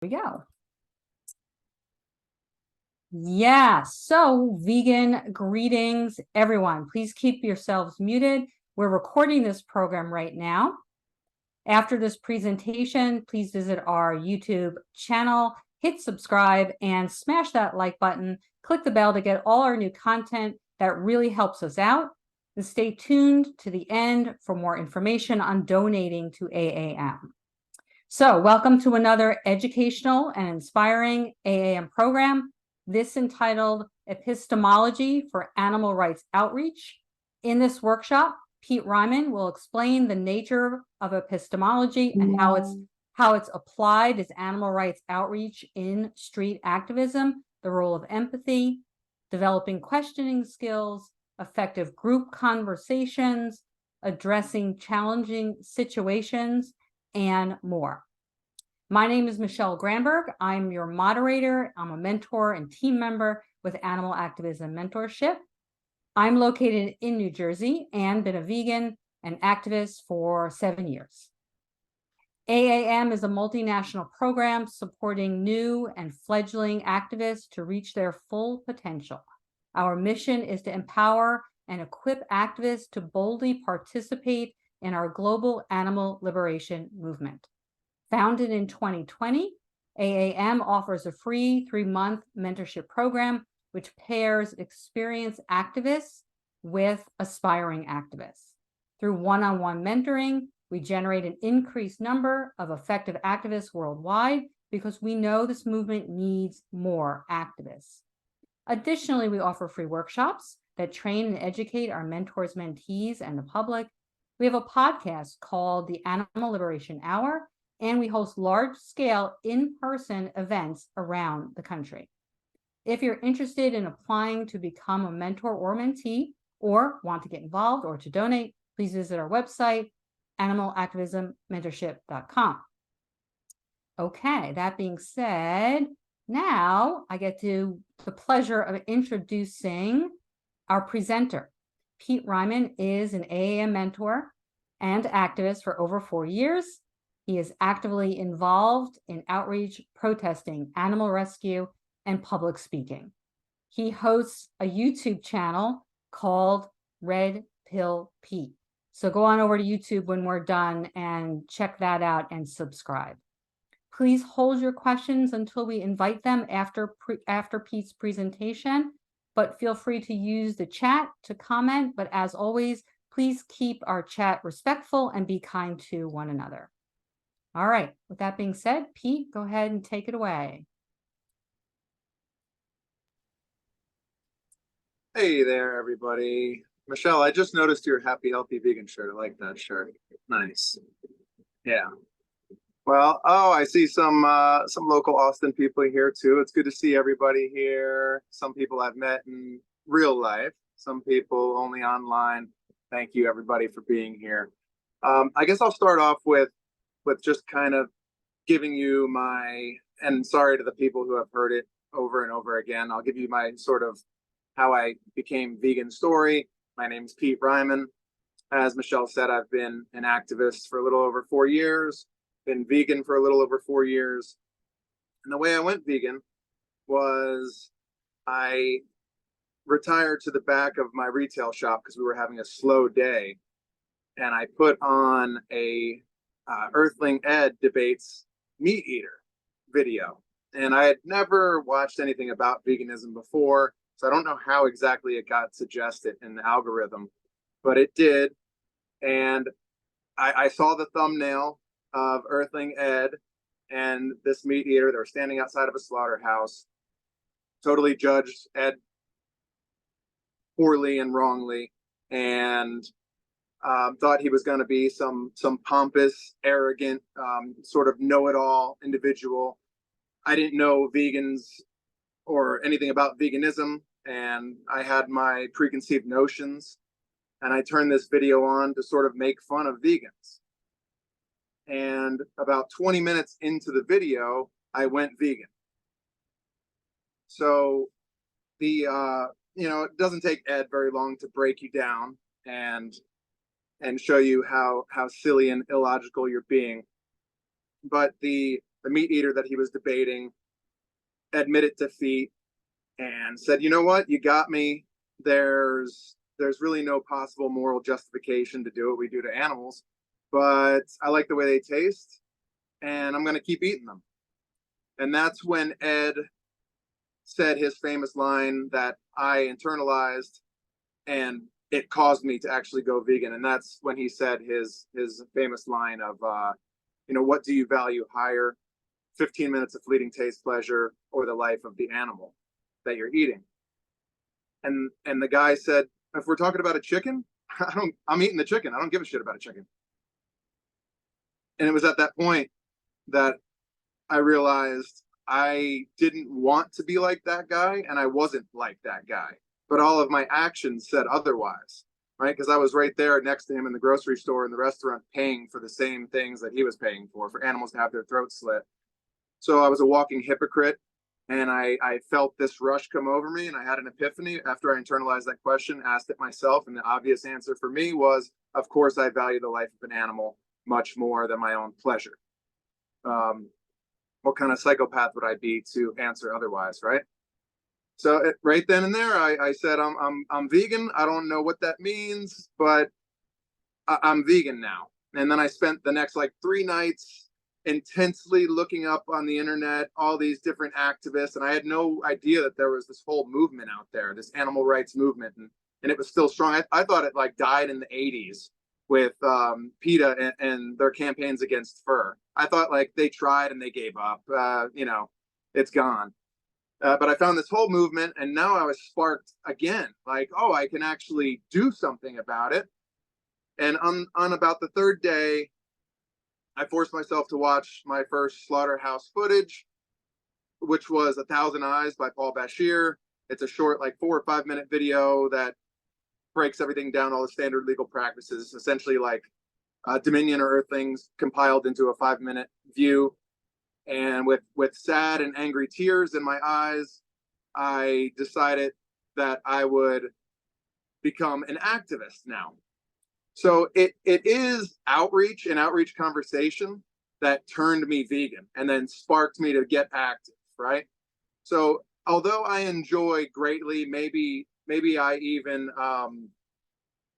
We go. Yeah, so vegan greetings, everyone. Please keep yourselves muted. We're recording this program right now. After this presentation, please visit our YouTube channel, hit subscribe, and smash that like button. Click the bell to get all our new content. That really helps us out. And stay tuned to the end for more information on donating to AAM. So welcome to another educational and inspiring AAM program. This entitled Epistemology for Animal Rights Outreach. In this workshop, Pete Ryman will explain the nature of epistemology and how it's applied as animal rights outreach in street activism, the role of empathy, developing questioning skills, effective group conversations, addressing challenging situations, and more. My name is Michelle Granberg. I'm your moderator. I'm a mentor and team member with Animal Activism Mentorship. I'm located in New Jersey and been a vegan and activist for 7 years. AAM is a multinational program supporting new and fledgling activists to reach their full potential. Our mission is to empower and equip activists to boldly participate in our global animal liberation movement. Founded in 2020, AAM offers a free 3-month mentorship program which pairs experienced activists with aspiring activists. Through one-on-one mentoring, we generate an increased number of effective activists worldwide because we know this movement needs more activists. Additionally, we offer free workshops that train and educate our mentors, mentees, and the public. We have a podcast called the Animal Liberation Hour, and we host large-scale in-person events around the country. If you're interested in applying to become a mentor or mentee, or want to get involved or to donate, please visit our website, animalactivismmentorship.com. Okay, that being said, now I get to the pleasure of introducing our presenter. Pete Ryman is an AAM mentor and activist for over 4 years. He is actively involved in outreach, protesting, animal rescue, and public speaking. He hosts a YouTube channel called Red Pill Pete. So go on over to YouTube when we're done and check that out and subscribe. Please hold your questions until we invite them after Pete's presentation, but feel free to use the chat to comment. But as always, please keep our chat respectful and be kind to one another. All right, with that being said, Pete, go ahead and take it away. Hey there, everybody. Michelle, I just noticed your Happy Healthy Vegan shirt. I like that shirt. Nice. Yeah. Well, I see some local Austin people here too. It's good to see everybody here. Some people I've met in real life, some people only online. Thank you, everybody, for being here. I guess I'll start off with just kind of giving you and sorry to the people who have heard it over and over again. I'll give you my sort of how I became vegan story. My name is Pete Ryman. As Michelle said, I've been an activist for a little over 4 years, been vegan for a little over 4 years. And the way I went vegan was I retired to the back of my retail shop because we were having a slow day. And I put on a Earthling Ed debates meat eater video. And I had never watched anything about veganism before. So I don't know how exactly it got suggested in the algorithm, but it did. And I saw the thumbnail of Earthling Ed and this meat eater. They were standing outside of a slaughterhouse, totally judged Ed poorly and wrongly, and thought he was going to be some pompous, arrogant, sort of know-it-all individual. I didn't know vegans or anything about veganism, and I had my preconceived notions, and I turned this video on to sort of make fun of vegans. And about 20 minutes into the video, I went vegan. So it doesn't take Ed very long to break you down and show you how silly and illogical you're being. But the the meat eater that he was debating, admitted defeat and said, you know what, you got me. There's really no possible moral justification to do what we do to animals, but I like the way they taste and I'm going to keep eating them. And that's when Ed said his famous line that I internalized and it caused me to actually go vegan. And that's when he said his famous line of, what do you value higher, 15 minutes of fleeting taste pleasure or the life of the animal that you're eating? And the guy said, if we're talking about a chicken, I'm eating the chicken. I don't give a shit about a chicken. And it was at that point that I realized I didn't want to be like that guy, and I wasn't like that guy. But all of my actions said otherwise, right? Because I was right there next to him in the grocery store and the restaurant paying for the same things that he was paying for animals to have their throats slit. So I was a walking hypocrite, and I felt this rush come over me, and I had an epiphany after I internalized that question, asked it myself, and the obvious answer for me was, of course, I value the life of an animal much more than my own pleasure. What kind of psychopath would I be to answer otherwise, right? So right then and there, I said, I'm vegan. I don't know what that means, but I'm vegan now. And then I spent the next 3 nights intensely looking up on the internet all these different activists, and I had no idea that there was this whole movement out there, this animal rights movement, and it was still strong. I thought it died in the 80s with PETA and their campaigns against fur. I thought they tried and they gave up. It's gone. But I found this whole movement, and now I was sparked again. Oh, I can actually do something about it. And on about the 3rd day, I forced myself to watch my first slaughterhouse footage, which was 1,000 Eyes by Paul Bashir. It's a short, 4 or 5 minute video that breaks everything down, all the standard legal practices, essentially Dominion or Earthlings compiled into a 5-minute view. And with sad and angry tears in my eyes, I decided that I would become an activist now. So it is outreach and outreach conversation that turned me vegan and then sparked me to get active, right? So although I enjoy greatly, maybe I even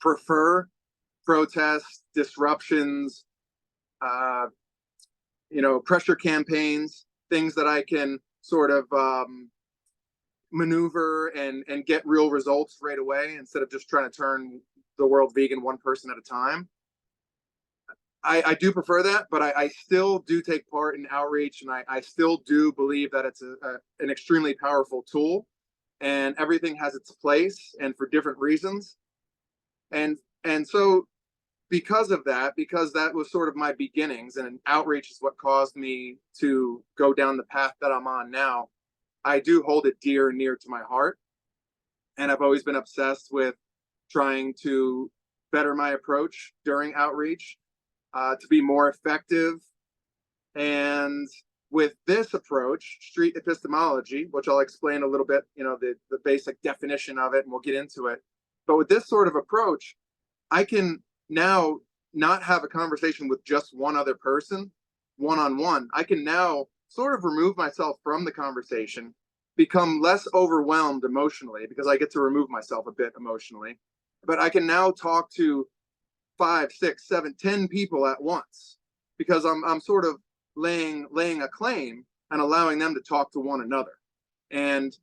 prefer protests, disruptions, pressure campaigns, things that I can sort of maneuver and get real results right away instead of just trying to turn the world vegan one person at a time. I do prefer that, but I still do take part in outreach, and I still do believe that it's an extremely powerful tool, and everything has its place and for different reasons. And so because that was sort of my beginnings, and outreach is what caused me to go down the path that I'm on now, I do hold it dear and near to my heart. And I've always been obsessed with trying to better my approach during outreach, to be more effective. And with this approach, street epistemology, which I'll explain a little bit, the basic definition of it, and we'll get into it. But with this sort of approach, I can now not have a conversation with just one other person, one-on-one. I can now sort of remove myself from the conversation, become less overwhelmed emotionally, because I get to remove myself a bit emotionally. But I can now talk to 5, 6, 7, 10 people at once, because I'm sort of laying a claim and allowing them to talk to one another. And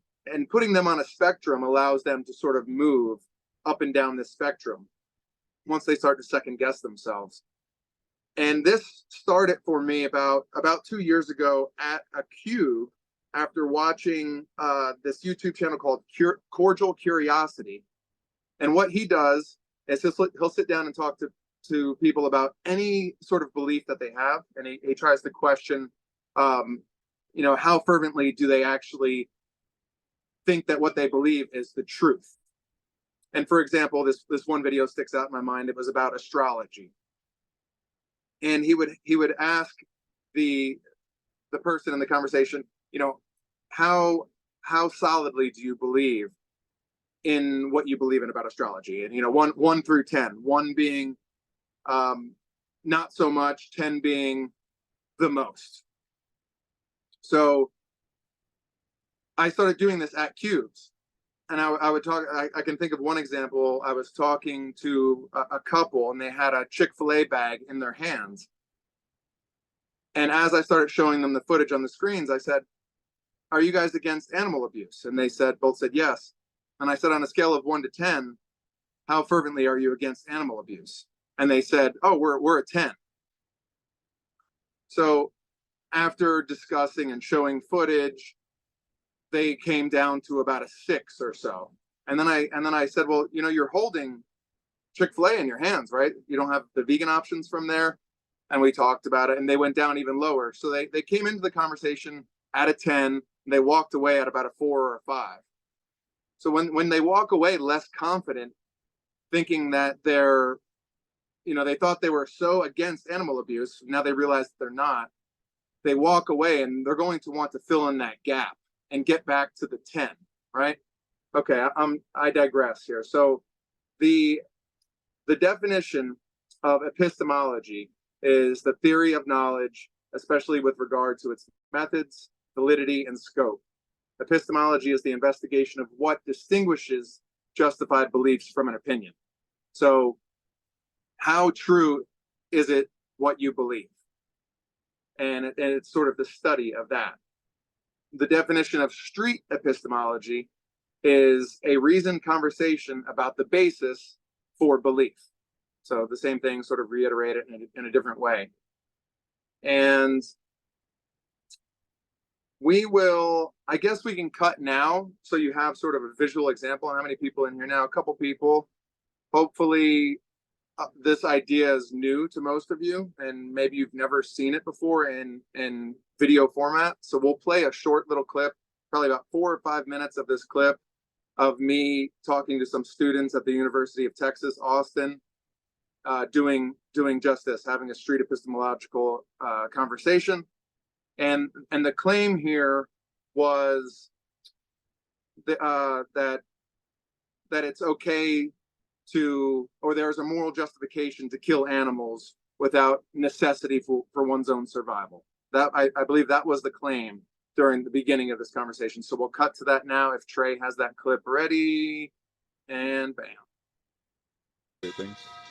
putting them on a spectrum allows them to sort of move up and down this spectrum once they start to second guess themselves. And this started for me about 2 years ago at a Cube, after watching this YouTube channel called Cordial Curiosity. And what he does is he'll sit down and talk to people about any sort of belief that they have, and he tries to question, how fervently do they actually think that what they believe is the truth. And for example, this one video sticks out in my mind. It was about astrology, and he would ask the person in the conversation, how solidly do you believe in what you believe in about astrology? And 1 through 10, 1 being not so much, 10 being the most. So I started doing this at cubes. And I would talk, I can think of one example. I was talking to a couple and they had a Chick-fil-A bag in their hands. And as I started showing them the footage on the screens, I said, are you guys against animal abuse? And they both said yes. And I said, on a scale of 1 to 10, how fervently are you against animal abuse? And they said, oh, we're a 10. So after discussing and showing footage, they came down to about a 6 or so. And then I said, well, you're holding Chick-fil-A in your hands, right? You don't have the vegan options from there. And we talked about it, and they went down even lower. So they came into the conversation at a 10, and they walked away at about a 4 or a 5. So when they walk away less confident, thinking that they thought they were so against animal abuse, now they realize they're not. They walk away and they're going to want to fill in that gap and get back to the 10, right? Okay, I digress here. So the definition of epistemology is the theory of knowledge, especially with regard to its methods, validity, and scope. Epistemology is the investigation of what distinguishes justified beliefs from an opinion. So how true is it what you believe? And it's sort of the study of that. The definition of street epistemology is a reasoned conversation about the basis for belief. So the same thing, sort of reiterate it in a different way. And I guess we can cut now so you have sort of a visual example. How many people in here now? A couple people. Hopefully this idea is new to most of you, and maybe you've never seen it before in video format. So we'll play a short little clip, probably about 4 or 5 minutes of this clip of me talking to some students at the University of Texas, Austin, doing just this, having a street epistemological conversation. And the claim here was that it's okay or there's a moral justification to kill animals without necessity for one's own survival. That I believe that was the claim during the beginning of this conversation. So we'll cut to that now if Trey has that clip ready, and bam.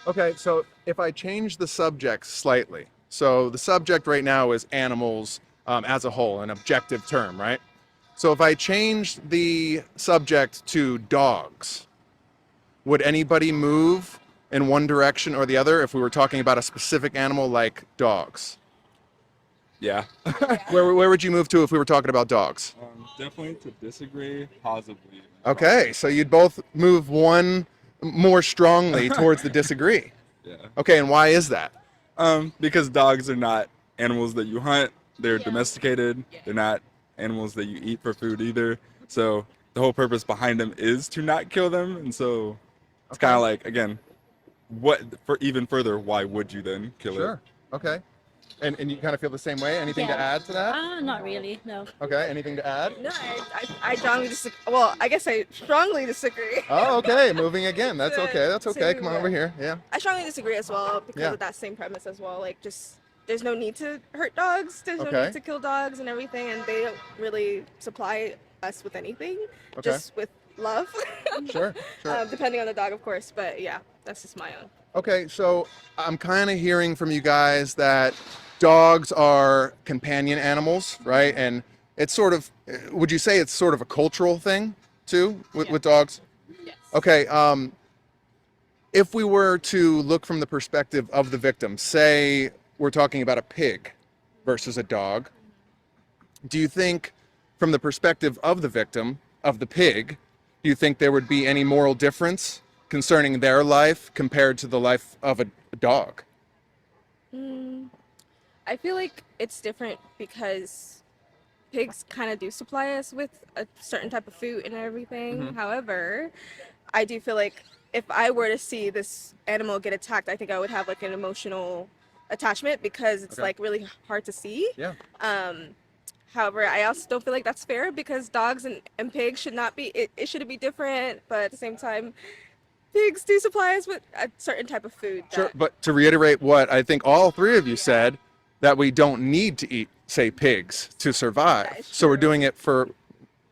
Okay, so if I change the subject slightly, so the subject right now is animals as a whole, an objective term, right? So if I change the subject to dogs, would anybody move in one direction or the other if we were talking about a specific animal like dogs? Yeah. Where would you move to if we were talking about dogs? Definitely to disagree, positively. Okay, so you'd both move one more strongly towards the disagree. Yeah. Okay, and why is that? Because dogs are not animals that you hunt. They're domesticated. They're not animals that you eat for food either. So the whole purpose behind them is to not kill them. And so it's kind of like, again, even further, why would you then kill it? Sure. Okay. And you kind of feel the same way? Anything to add to that? Not really, no. Okay, anything to add? No, I strongly disagree. Well, I guess I strongly disagree. Oh, okay. Moving again. That's okay. That's okay. Come on over here. Yeah. I strongly disagree as well because of that same premise as well. Like, just there's no need to hurt dogs. There's no need to kill dogs and everything, and they don't really supply us with anything. Just with love. Sure. Depending on the dog, of course. But yeah, that's just my own. Okay, so I'm kind of hearing from you guys that dogs are companion animals, right? And it's sort of, would you say it's sort of a cultural thing too with dogs? Yes. Okay, if we were to look from the perspective of the victim, say we're talking about a pig versus a dog, do you think from the perspective of the victim, of the pig, do you think there would be any moral difference concerning their life compared to the life of a dog? I feel like it's different because pigs kind of do supply us with a certain type of food and everything. However, I do feel like if I were to see this animal get attacked, I think I would have like an emotional attachment because it's like really hard to see. Yeah. However, I also don't feel like that's fair because dogs and pigs should not be, it should be different, but at the same time, pigs do supply us with a certain type of food. Sure, but to reiterate what I think all three of you said, that we don't need to eat say, pigs to survive. That is So we're true. doing it for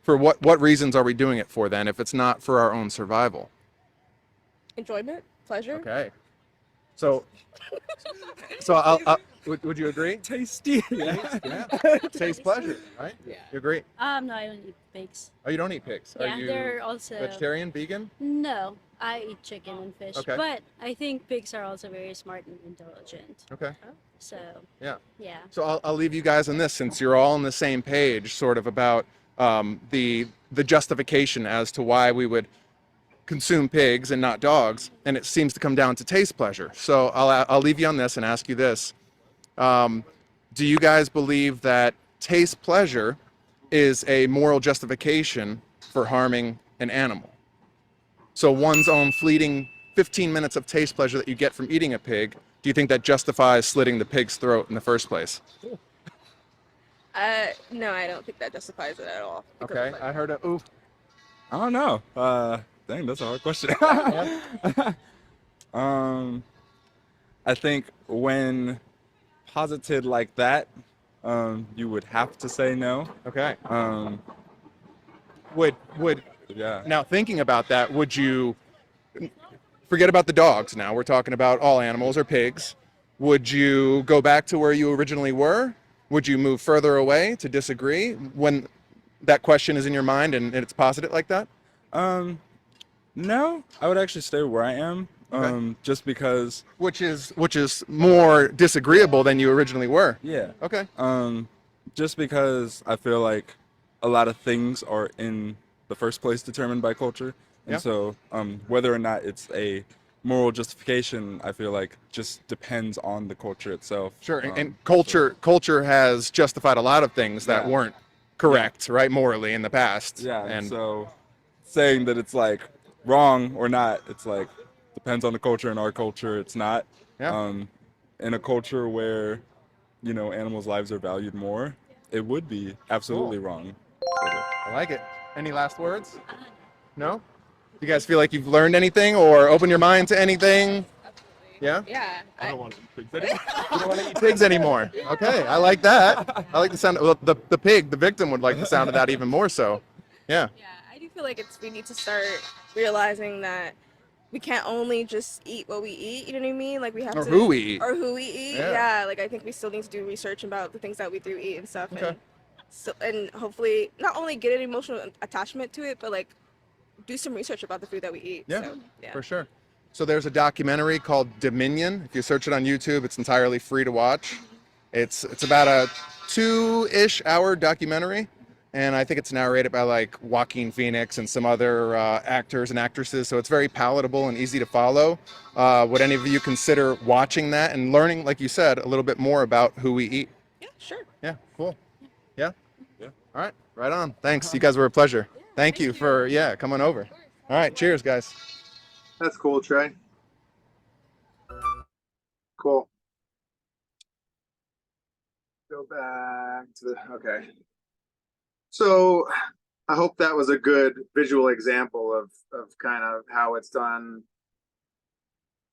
what reasons are we doing it for then, if it's not for our own survival? Enjoyment, pleasure. Okay. So would you agree? Tasty. Yeah. Taste pleasure, right? Yeah. You agree? No, I don't eat pigs. Oh, you don't eat pigs. Yeah, Are you they're also vegetarian, vegan? No, I eat chicken and fish. Okay. But I think pigs are also very smart and intelligent. Okay. So Yeah. yeah. So I'll leave you guys on this, since you're all on the same page, sort of about the justification as to why we would consume pigs and not dogs, and it seems to come down to taste pleasure. So I'll leave you on this and ask you this: do you guys believe that taste pleasure is a moral justification for harming an animal? So one's own fleeting 15 minutes of taste pleasure that you get from eating a pig, do you think that justifies slitting the pig's throat in the first place? No, I don't think that justifies it at all. because, Okay, like, I heard a ooh. I don't know. Dang, that's a hard question. I think when posited like that, you would have to say no. Okay. Um, Would yeah. now, thinking about that, would you forget about the dogs now? We're talking about all animals or pigs. Would you go back to where you originally were? Would you move further away to disagree when that question is in your mind and it's posited like that? No, I would actually stay where I am. Okay. Just because, Which is more disagreeable than you originally were. yeah. Okay. Just because I feel like a lot of things are in the first place determined by culture. And Yeah. so whether or not it's a moral justification, I feel like just depends on the culture itself. Sure. And culture has justified a lot of things that Yeah. weren't correct, right, morally in the past. Yeah, And so saying that it's like wrong or not, it's like depends on the culture. In our culture, it's not. Yeah. In a culture where, animals' lives are valued more, it would be absolutely wrong. I like it. Any last words? No? You guys feel like you've learned anything or opened your mind to anything? Yeah? Yeah. I don't want to pigs anymore. You don't want to eat pigs anymore. Okay, I like that. I like the sound. Well, the pig, the victim, would like the sound of that even more so. Yeah. Yeah, I do feel like we need to start realizing that we can't only just eat what we eat, you know what I mean? Like we have Or to who we eat. Or who we eat. Yeah. Yeah, like I think we still need to do research about the things that we do eat and stuff. Okay. And hopefully not only get an emotional attachment to it, but like do some research about the food that we eat. Yeah, So, yeah. for sure. So there's a documentary called Dominion. If you search it on YouTube, it's entirely free to watch. It's about a 2-ish hour documentary, and I think it's narrated by like Joaquin Phoenix and some other actors and actresses. So it's very palatable and easy to follow. Would any of you consider watching that and learning, like you said, a little bit more about who we eat? Yeah, sure. Yeah, cool. Yeah? Yeah. All right, right on. Thanks. You guys were a pleasure. Thank you for, coming over. All right, cheers, guys. That's cool, Trey. Cool. Go back to the, okay. So I hope that was a good visual example of kind of how it's done.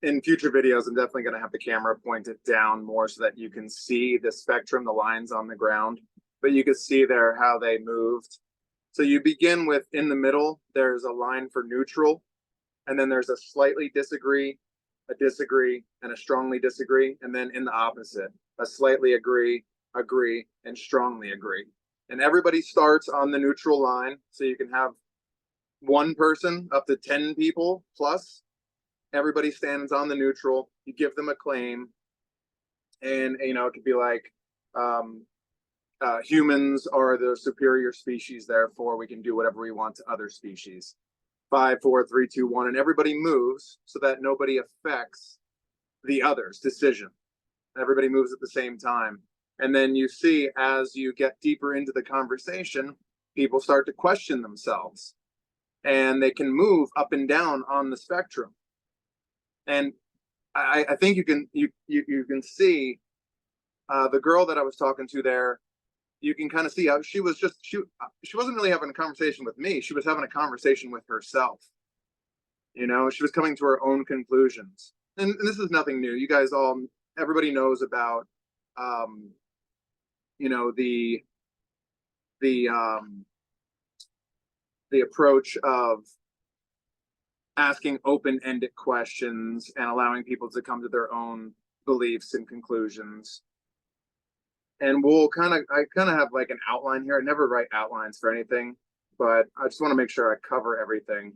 In future videos, I'm definitely going to have the camera pointed down more so that you can see the spectrum, the lines on the ground, but you can see there how they moved. So you begin with, in the middle, there's a line for neutral, and then there's a slightly disagree, a disagree, and a strongly disagree, and then in the opposite, a slightly agree, and strongly agree. And everybody starts on the neutral line, so you can have one person up to 10 people plus. Everybody stands on the neutral, you give them a claim, and it could be like, humans are the superior species, therefore we can do whatever we want to other species. 5, 4, 3, 2, 1, and everybody moves so that nobody affects the other's decision. Everybody moves at the same time. And then you see, as you get deeper into the conversation, people start to question themselves, and they can move up and down on the spectrum. And I think you can see the girl that I was talking to there. You can kind of see how she wasn't really having a conversation with me. She was having a conversation with herself. She was coming to her own conclusions. And this is nothing new. You guys everybody knows about, you know, the approach of asking open-ended questions and allowing people to come to their own beliefs and conclusions. And I kind of have like an outline here. I never write outlines for anything, but I just want to make sure I cover everything.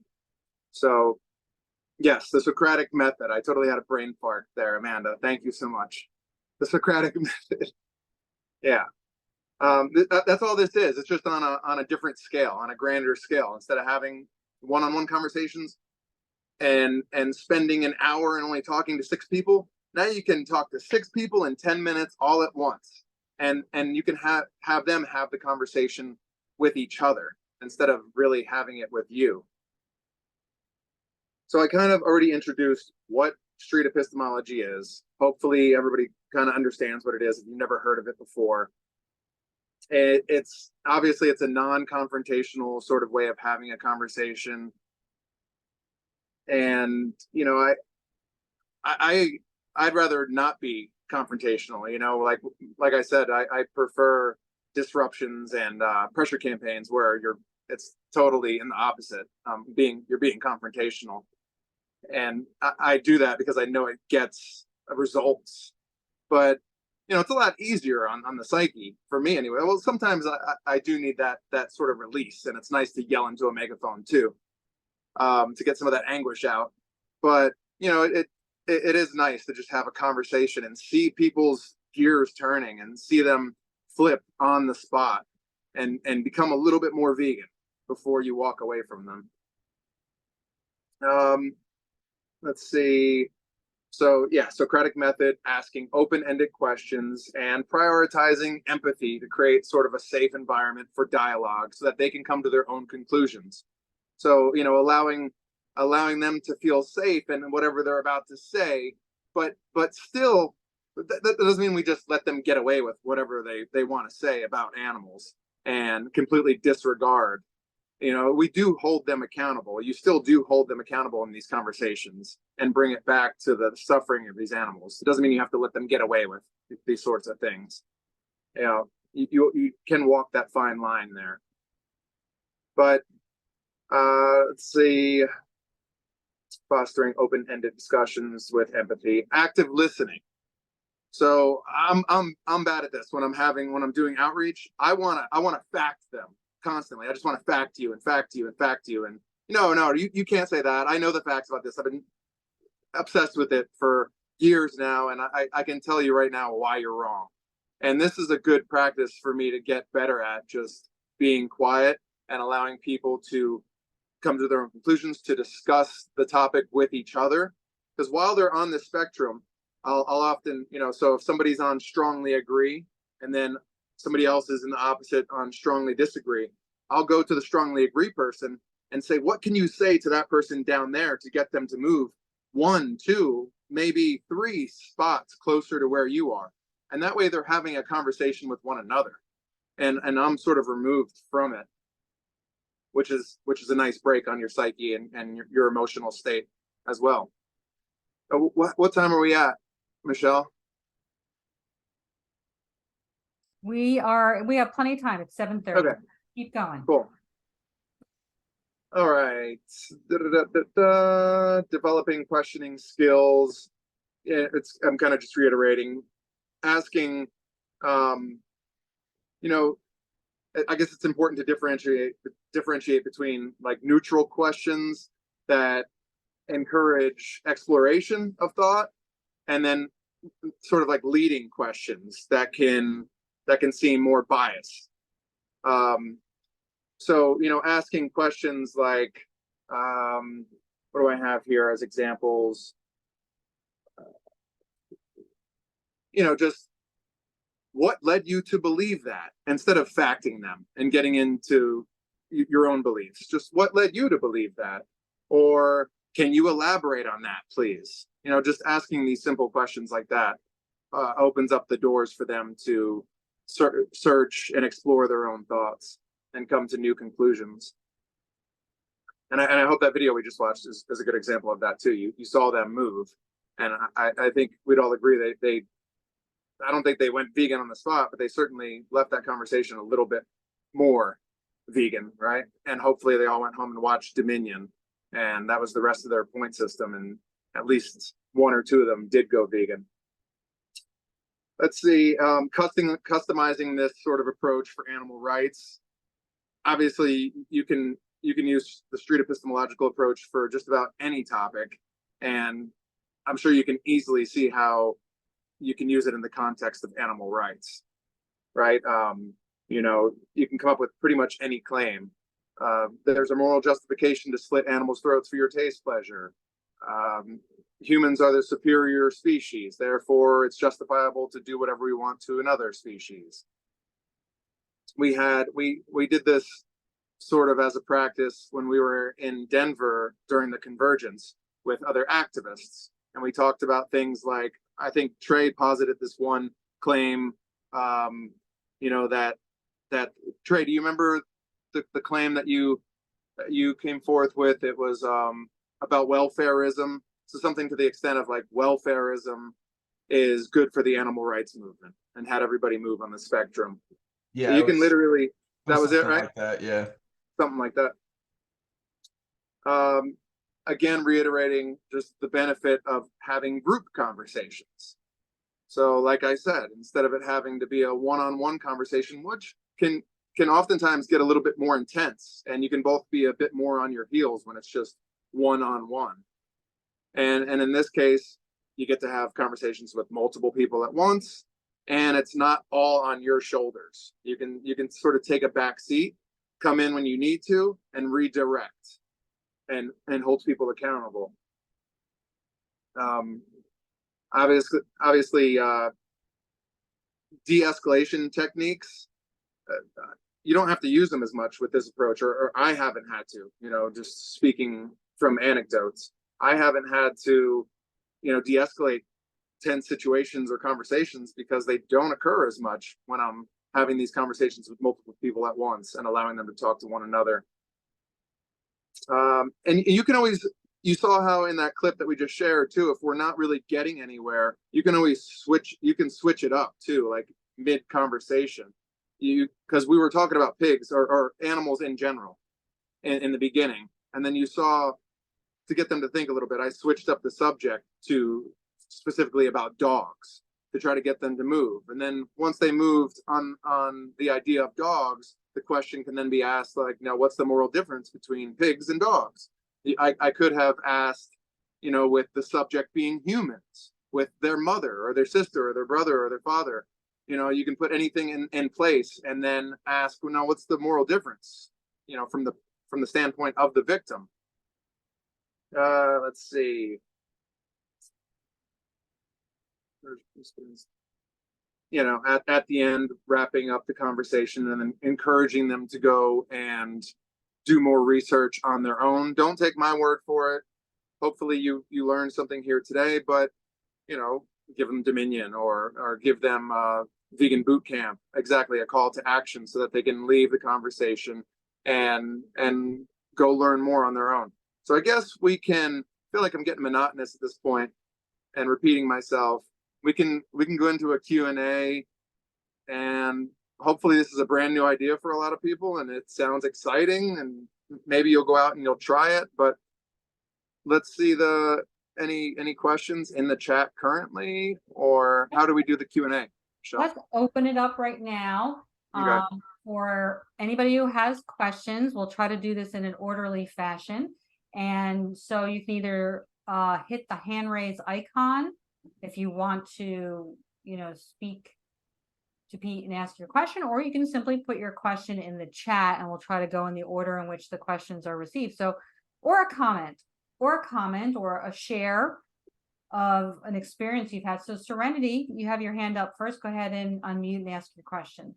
So yes, the Socratic method. I totally had a brain fart there, Amanda. Thank you so much. The Socratic method. Yeah. That's all this is. It's just on a different scale, on a grander scale. Instead of having one-on-one conversations and spending an hour and only talking to 6 people, now you can talk to 6 people in 10 minutes all at once. And you can have them have the conversation with each other instead of really having it with you. So I kind of already introduced what street epistemology is. Hopefully everybody kind of understands what it is if you've never heard of it before. It's obviously it's a non-confrontational sort of way of having a conversation. And, you know, I'd rather not be confrontational, you know, like I said, I prefer disruptions and pressure campaigns where it's totally in the opposite. You're being confrontational. And I do that because I know it gets results. But you know, it's a lot easier on the psyche for me anyway. Well, sometimes I do need that sort of release, and it's nice to yell into a megaphone too, to get some of that anguish out. But you know, it is nice to just have a conversation and see people's gears turning and see them flip on the spot and become a little bit more vegan before you walk away from them. Let's see. So yeah, Socratic method, asking open-ended questions and prioritizing empathy to create sort of a safe environment for dialogue so that they can come to their own conclusions. So, you know, allowing them to feel safe in whatever they're about to say, but still, that doesn't mean we just let them get away with whatever they want to say about animals and completely disregard. You know, we do hold them accountable. You still do hold them accountable in these conversations and bring it back to the suffering of these animals. It doesn't mean you have to let them get away with these sorts of things. You know, you can walk that fine line there. But let's see, fostering open-ended discussions with empathy, active listening. So I'm bad at this when I'm doing outreach. I wanna fact them constantly. I just want to fact you and fact you and fact you. And no, you can't say that. I know the facts about this. I've been obsessed with it for years now, and I can tell you right now why you're wrong. And this is a good practice for me to get better at, just being quiet and allowing people to come to their own conclusions, to discuss the topic with each other. Because while they're on the spectrum, I'll often, you know, so if somebody's on strongly agree and then somebody else is in the opposite on strongly disagree, I'll go to the strongly agree person and say, what can you say to that person down there to get them to move 1, 2, maybe 3 spots closer to where you are? And that way they're having a conversation with one another, and I'm sort of removed from it, which is a nice break on your psyche and your emotional state as well. What time are we at, Michelle? We have plenty of time. It's 7:30. Okay. Keep going. Cool. All right. Developing questioning skills. Yeah, I'm kind of just reiterating, asking, you know, I guess it's important to differentiate between like neutral questions that encourage exploration of thought, and then sort of like leading questions that can seem more biased. So, you know, asking questions like, what do I have here as examples? You know, just what led you to believe that, instead of facting them and getting into your own beliefs. Just what led you to believe that? Or can you elaborate on that, please? You know, just asking these simple questions like that opens up the doors for them to search and explore their own thoughts and come to new conclusions. And I hope that video we just watched is a good example of that too. You saw them move, and I think we'd all agree they I don't think they went vegan on the spot, but they certainly left that conversation a little bit more vegan, right? And hopefully they all went home and watched Dominion, and that was the rest of their point system, and at least one or two of them did go vegan. Let's see, customizing this sort of approach for animal rights. Obviously, you can use the street epistemological approach for just about any topic, and I'm sure you can easily see how you can use it in the context of animal rights, right? You know, you can come up with pretty much any claim. There's a moral justification to slit animals' throats for your taste pleasure. Humans are the superior species, therefore it's justifiable to do whatever we want to another species. We did this sort of as a practice when we were in Denver during the convergence with other activists, and we talked about things like, I think Trey posited this one claim, you know, that Trey, do you remember the claim that you came forth with? It was about welfareism. So something to the extent of like, welfareism is good for the animal rights movement, and had everybody move on the spectrum. Yeah, so you can literally, that was it, right? Like that, yeah. Something like that. Again, reiterating just the benefit of having group conversations. So like I said, instead of it having to be a one-on-one conversation, which can oftentimes get a little bit more intense, and you can both be a bit more on your heels when it's just one-on-one. And in this case, you get to have conversations with multiple people at once, and it's not all on your shoulders. You can sort of take a back seat, come in when you need to, and redirect, and hold people accountable. Obviously, de-escalation techniques, you don't have to use them as much with this approach, or I haven't had to, you know, just speaking from anecdotes. I haven't had to, you know, de-escalate tense situations or conversations because they don't occur as much when I'm having these conversations with multiple people at once and allowing them to talk to one another. And you can always, you saw how in that clip that we just shared too, if we're not really getting anywhere, you can always switch it up too, like mid conversation. Because we were talking about pigs or animals in general in the beginning, and then you saw, to get them to think a little bit, I switched up the subject to specifically about dogs to try to get them to move. And then once they moved on the idea of dogs, the question can then be asked, like, now what's the moral difference between pigs and dogs? I could have asked, you know, with the subject being humans, with their mother or their sister or their brother or their father. You know, you can put anything in place and then ask, well, now what's the moral difference, you know, from the standpoint of the victim. Let's see. You know, at the end, wrapping up the conversation and then encouraging them to go and do more research on their own. Don't take my word for it. Hopefully you learned something here today, but, you know, give them Dominion or give them vegan boot camp, exactly, a call to action so that they can leave the conversation and go learn more on their own. So I guess we can, feel like I'm getting monotonous at this point and repeating myself. We can go into a Q&A, and hopefully this is a brand new idea for a lot of people and it sounds exciting, and maybe you'll go out and you'll try it. But let's see any questions in the chat currently, or how do we do the Q&A? Let's open it up right now. Okay. For anybody who has questions, we'll try to do this in an orderly fashion. And so you can either hit the hand raise icon if you want to, you know, speak to Pete and ask your question, or you can simply put your question in the chat and we'll try to go in the order in which the questions are received. So, or a comment or a share of an experience you've had. So Serenity, you have your hand up first. Go ahead and unmute and ask your question.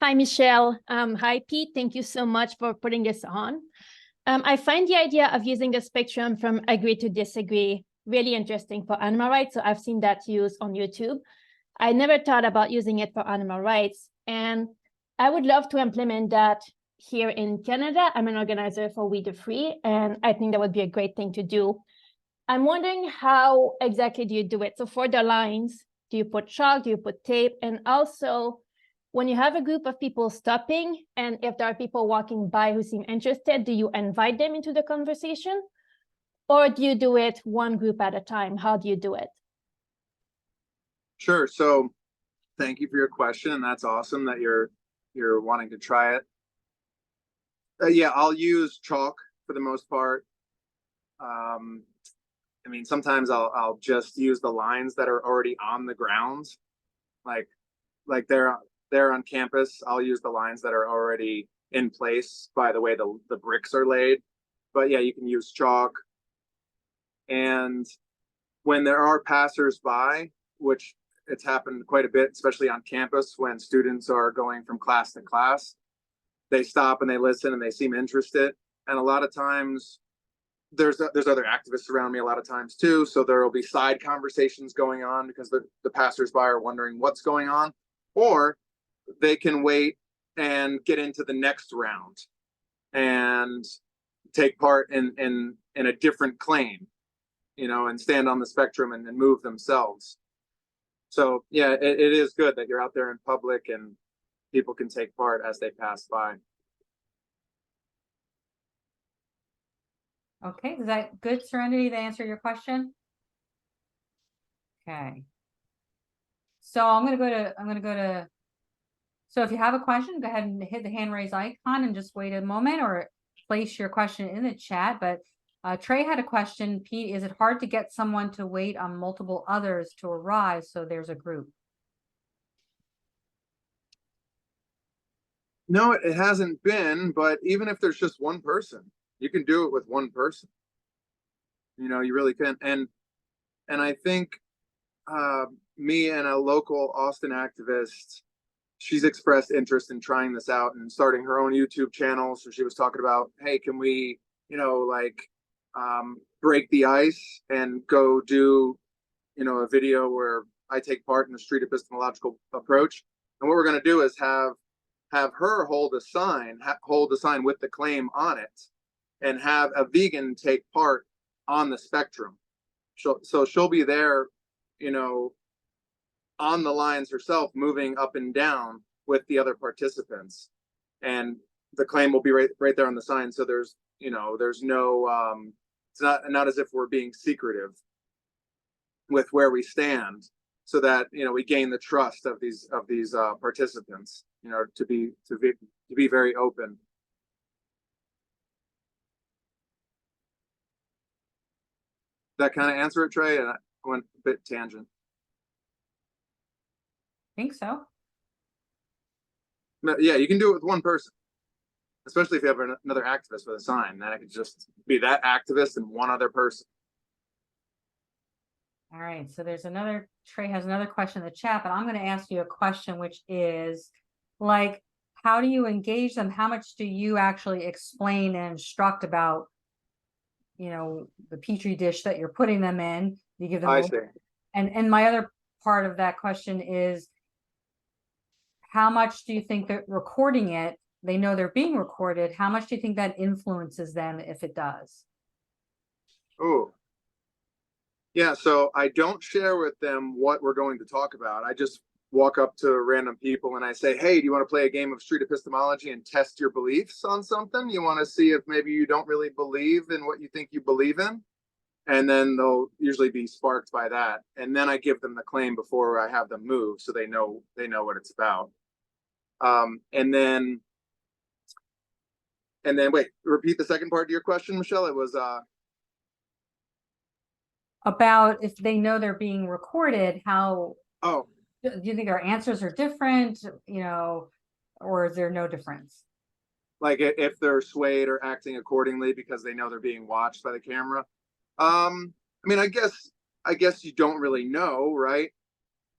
Hi, Michelle. Hi, Pete. Thank you so much for putting this on. I find the idea of using the spectrum from agree to disagree really interesting for animal rights. So I've seen that used on YouTube. I never thought about using it for animal rights. And I would love to implement that here in Canada. I'm an organizer for We the Free, and I think that would be a great thing to do. I'm wondering how exactly do you do it? So for the lines, Do you put chalk? Do you put tape? And also, when you have a group of people stopping, and if there are people walking by who seem interested, do you invite them into the conversation? Or do you do it one group at a time? How do you do it? Sure. So thank you for your question. And that's awesome that you're wanting to try it. Yeah, I'll use chalk for the most part. I mean, sometimes I'll just use the lines that are already on the ground, like they're on campus. I'll use the lines that are already in place by the way the bricks are laid. But yeah, you can use chalk. And when there are passersby, which it's happened quite a bit, especially on campus when students are going from class to class, they stop and they listen and they seem interested. And a lot of times there's other activists around me a lot of times too. So there will be side conversations going on because the passersby are wondering what's going on, or they can wait and get into the next round and take part in a different claim, you know, and stand on the spectrum and move themselves. So yeah, it is good that you're out there in public and people can take part as they pass by. Okay, is that good, Serenity, to answer your question? Okay. So I'm gonna go to, so if you have a question, go ahead and hit the hand raise icon and just wait a moment, or place your question in the chat. But Trey had a question. Pete, is it hard to get someone to wait on multiple others to arrive so there's a group? No, it hasn't been, but even if there's just one person, you can do it with one person. You know, you really can. And I think me and a local Austin activist, she's expressed interest in trying this out and starting her own YouTube channel. So she was talking about, hey, can we, you know, like break the ice and go do, you know, a video where I take part in the street epistemological approach. And what we're going to do is have her hold a sign with the claim on it, and have a vegan take part on the spectrum. So she'll be there, you know, on the lines herself, moving up and down with the other participants, and the claim will be right there on the sign. So there's, you know, there's no it's not as if we're being secretive with where we stand, so that, you know, we gain the trust of these participants, you know, to be very open. That kind of answer it, Trey? And I went a bit tangent. Think so. Yeah, you can do it with one person, especially if you have another activist with a sign. Then it could just be that activist and one other person. All right, so there's another, Trey has another question in the chat, but I'm going to ask you a question, which is, like, how do you engage them? How much do you actually explain and instruct about, you know, the petri dish that you're putting them in? You give them, I see. And my other part of that question is, how much do you think that recording it, they know they're being recorded, how much do you think that influences them, if it does? Oh, yeah. So I don't share with them what we're going to talk about. I just walk up to random people and I say, hey, do you want to play a game of street epistemology and test your beliefs on something? You want to see if maybe you don't really believe in what you think you believe in? And then they'll usually be sparked by that. And then I give them the claim before I have them move, so they know what it's about. And then wait, repeat the second part of your question, Michelle. It was about if they know they're being recorded, how oh, do you think our answers are different, you know, or is there no difference? like if they're swayed or acting accordingly because they know they're being watched by the camera. I mean, I guess you don't really know, right?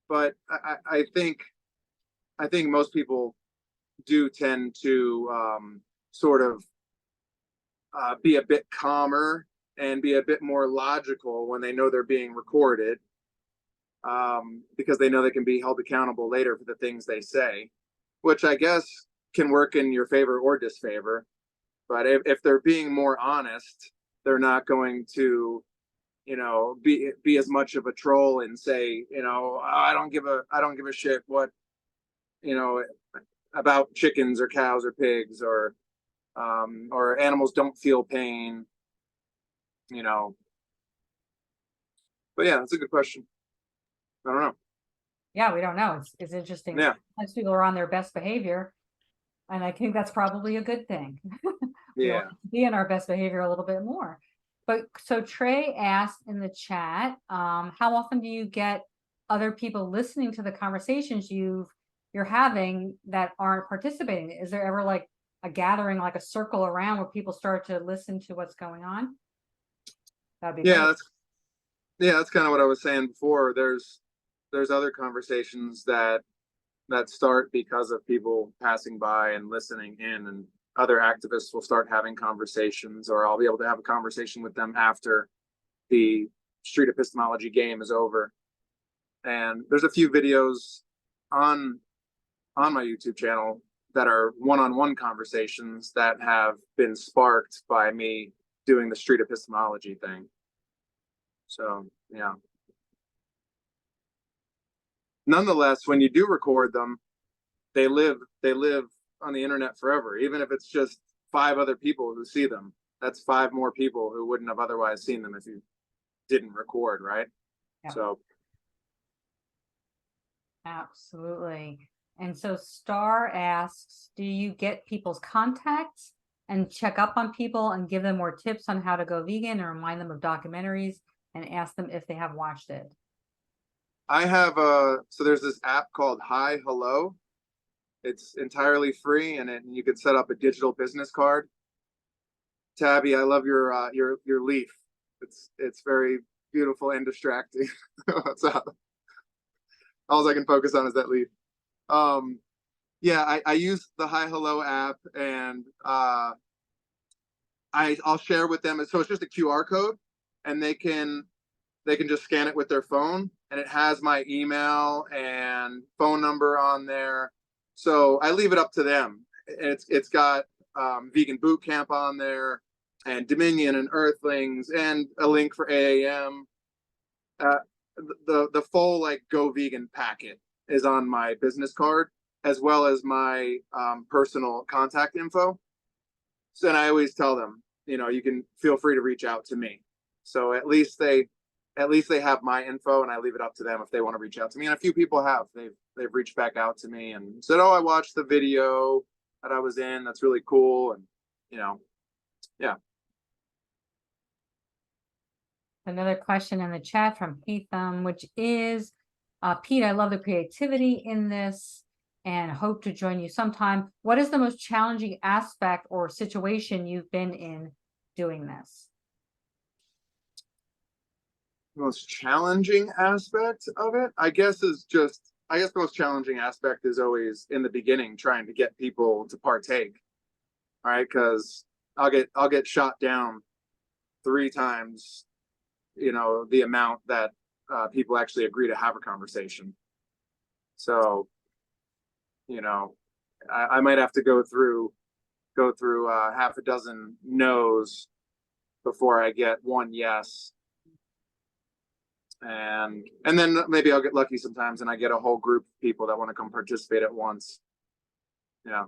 But I think most people do tend to sort of be a bit calmer and be a bit more logical when they know they're being recorded, because they know they can be held accountable later for the things they say, which I guess can work in your favor or disfavor. But if they're being more honest, they're not going to you know, be as much of a troll and say, you know, I don't give a shit what, you know, about chickens or cows or pigs or animals don't feel pain, you know. But yeah, that's a good question. I don't know. Yeah, we don't know. It's interesting. Yeah. Sometimes people are on their best behavior, and I think that's probably a good thing. We Yeah. want to be in our best behavior a little bit more. But so Trey asked in the chat, how often do you get other people listening to the conversations you're having that aren't participating? Is there ever like a gathering, like a circle around where people start to listen to what's going on? That'd be Yeah, great. that's kind of what I was saying before. There's other conversations that start because of people passing by and listening in, and other activists will start having conversations, or I'll be able to have a conversation with them after the street epistemology game is over. And there's a few videos on my YouTube channel that are one-on-one conversations that have been sparked by me doing the street epistemology thing. So yeah. Nonetheless, when you do record them, they live on the internet forever. Even if it's just 5 other people who see them, that's 5 more people who wouldn't have otherwise seen them if you didn't record, right? Yeah. So Absolutely. And so Star asks, do you get people's contacts and check up on people and give them more tips on how to go vegan, and remind them of documentaries and ask them if they have watched it? I have so there's this app called Hi Hello. It's entirely free, and you can set up a digital business card. Tabby, I love your leaf. It's very beautiful and distracting. What's up? All I can focus on is that leaf. Yeah, I use the Hi Hello app, and I'll share with them. So it's just a QR code, and they can just scan it with their phone, and it has my email and phone number on there. So I leave it up to them. It's got vegan boot camp on there, and Dominion and Earthlings, and a link for AAM. The full like Go Vegan packet is on my business card, as well as my personal contact info. So, and I always tell them, you know, you can feel free to reach out to me. So at least they have my info, and I leave it up to them if they want to reach out to me. And a few people have. They've reached back out to me and said, "Oh, I watched the video that I was in. That's really cool." And you know, yeah. Another question in the chat from Heatham, which is, Pete, I love the creativity in this and hope to join you sometime. What is the most challenging aspect or situation you've been in doing this? The most challenging aspect of it, I guess the most challenging aspect is always in the beginning, trying to get people to partake. All right, because I'll get shot down 3 times, you know, the amount that people actually agree to have a conversation. So, you know, I might have to go through half a dozen no's before I get one yes. And then maybe I'll get lucky sometimes, and I get a whole group of people that want to come participate at once. Yeah.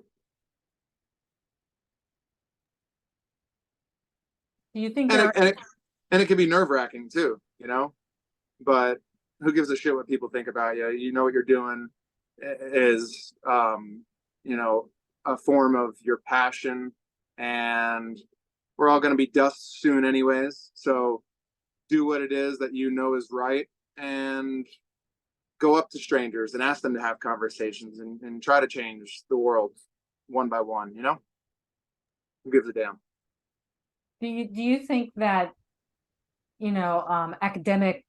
Do you think And it can be nerve-wracking too, you know, but who gives a shit what people think about you? You know what you're doing is, you know, a form of your passion, and we're all going to be dust soon anyways. So do what it is that you know is right, and go up to strangers and ask them to have conversations, and try to change the world one by one, you know? Who gives a damn? Do you think that, you know, academic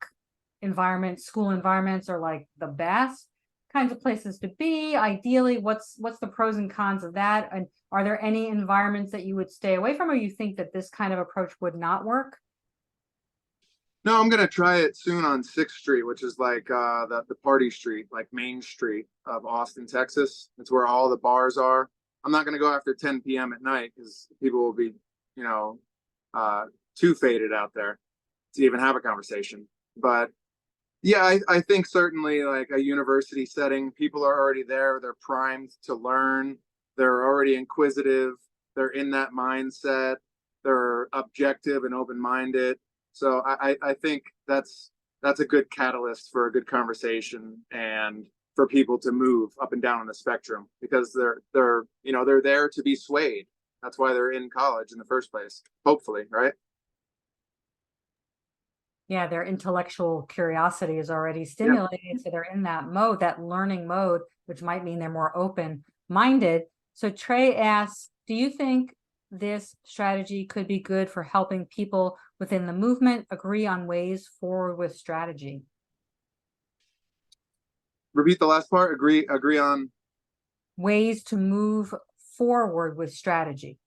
environments, school environments are like the best kinds of places to be? Ideally, what's the pros and cons of that? And are there any environments that you would stay away from, or you think that this kind of approach would not work? No, I'm gonna try it soon on 6th Street, which is like the party street, like Main Street of Austin, Texas. It's where all the bars are. I'm not gonna go after 10 p.m. at night because people will be, you know, too faded out there. to even have a conversation. But yeah, I think certainly like a university setting, people are already there. They're primed to learn. They're already inquisitive. They're in that mindset. They're objective and open-minded. So I think that's a good catalyst for a good conversation and for people to move up and down on the spectrum, because they're there to be swayed. That's why they're in college in the first place, hopefully, right? Yeah, their intellectual curiosity is already stimulated, so they're in that mode, that learning mode, which might mean they're more open-minded. So Trey asks, do you think this strategy could be good for helping people within the movement agree on ways forward with strategy? Repeat the last part. Agree on ways to move forward with strategy.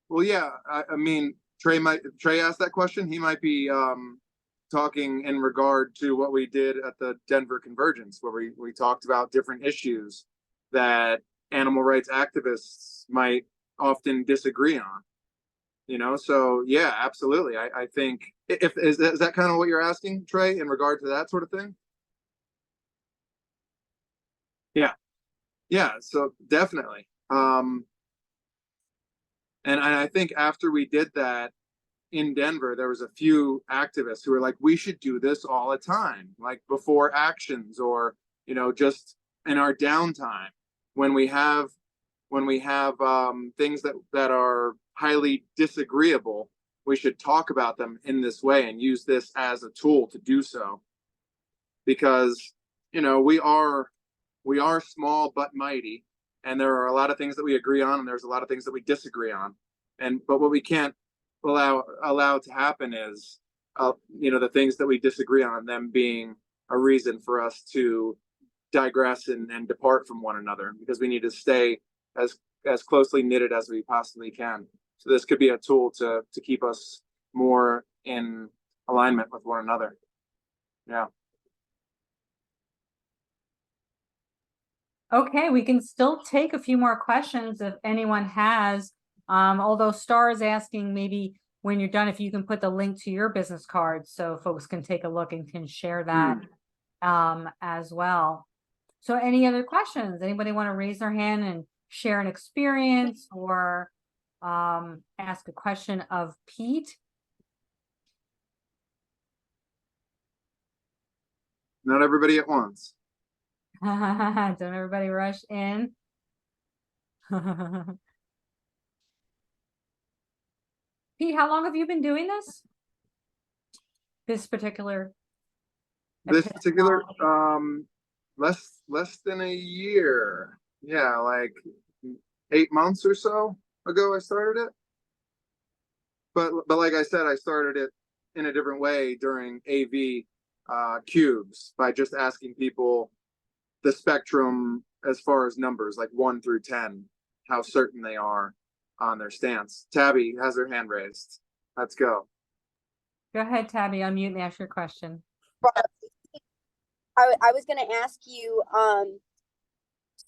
Well, yeah, I mean, Trey asked that question. He might be talking in regard to what we did at the Denver Convergence, where we talked about different issues that animal rights activists might often disagree on. So yeah, absolutely. I think is that kind of what you're asking, Trey, in regard to that sort of thing? Yeah, so definitely. And I think after we did that in Denver, there was a few activists who were like, we should do this all the time, like before actions, or just in our downtime when we have things that are highly disagreeable. We should talk about them in this way and use this as a tool to do so, because we are small but mighty, and there are a lot of things that we agree on, and there's a lot of things that we disagree on. But what we can't allow to happen is the things that we disagree on, them being a reason for us to digress and depart from one another, because we need to stay as closely knitted as we possibly can. So this could be a tool to keep us more in alignment with one another. Yeah. Okay, we can still take a few more questions if anyone has. Although Star is asking, maybe when you're done, if you can put the link to your business card so folks can take a look and can share that as well. So any other questions? Anybody want to raise their hand and share an experience, or ask a question of Pete? Not everybody at once. Don't everybody rush in. Pete, how long have you been doing this? This particular less than a year. Yeah, like 8 months or so ago I started it. But like I said, I started it in a different way during AV cubes, by just asking people the spectrum as far as numbers, like 1 through 10, how certain they are on their stance. Tabby has her hand raised. Let's go. Go ahead, Tabby, unmute and ask your question. I was going to ask you,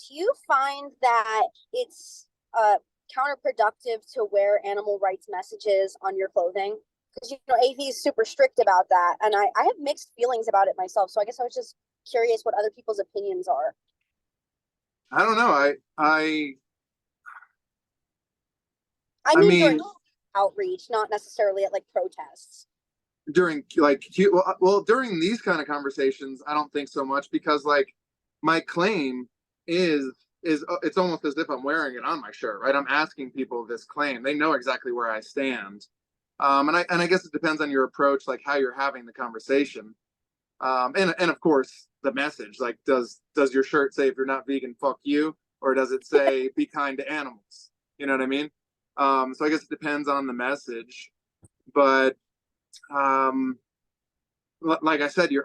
do you find that it's counterproductive to wear animal rights messages on your clothing? Because AV is super strict about that, and I have mixed feelings about it myself. So I guess I was just curious what other people's opinions are. I don't know. I mean during outreach, not necessarily at like protests. During during these kind of conversations, I don't think so much, because like my claim is it's almost as if I'm wearing it on my shirt, right? I'm asking people this claim. They know exactly where I stand. And I guess it depends on your approach, like how you're having the conversation. And of course the message, like does your shirt say, if you're not vegan, fuck you? Or does it say be kind to animals? You know what I mean? So I guess it depends on the message. But like I said, your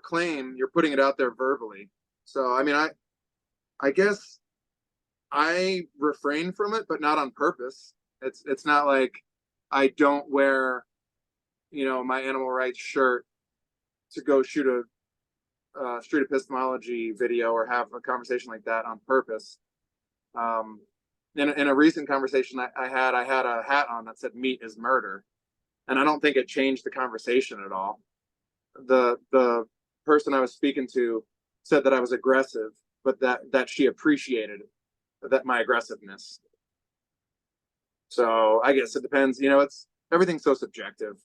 claim, you're putting it out there verbally. So I mean, I guess I refrain from it, but not on purpose. It's not like I don't wear, my animal rights shirt to go shoot a street epistemology video or have a conversation like that on purpose. In a recent conversation I had a hat on that said "meat is murder," And I don't think it changed the conversation at all. The person I was speaking to said that I was aggressive, but that she appreciated that my aggressiveness. So I guess it depends. It's everything's so subjective.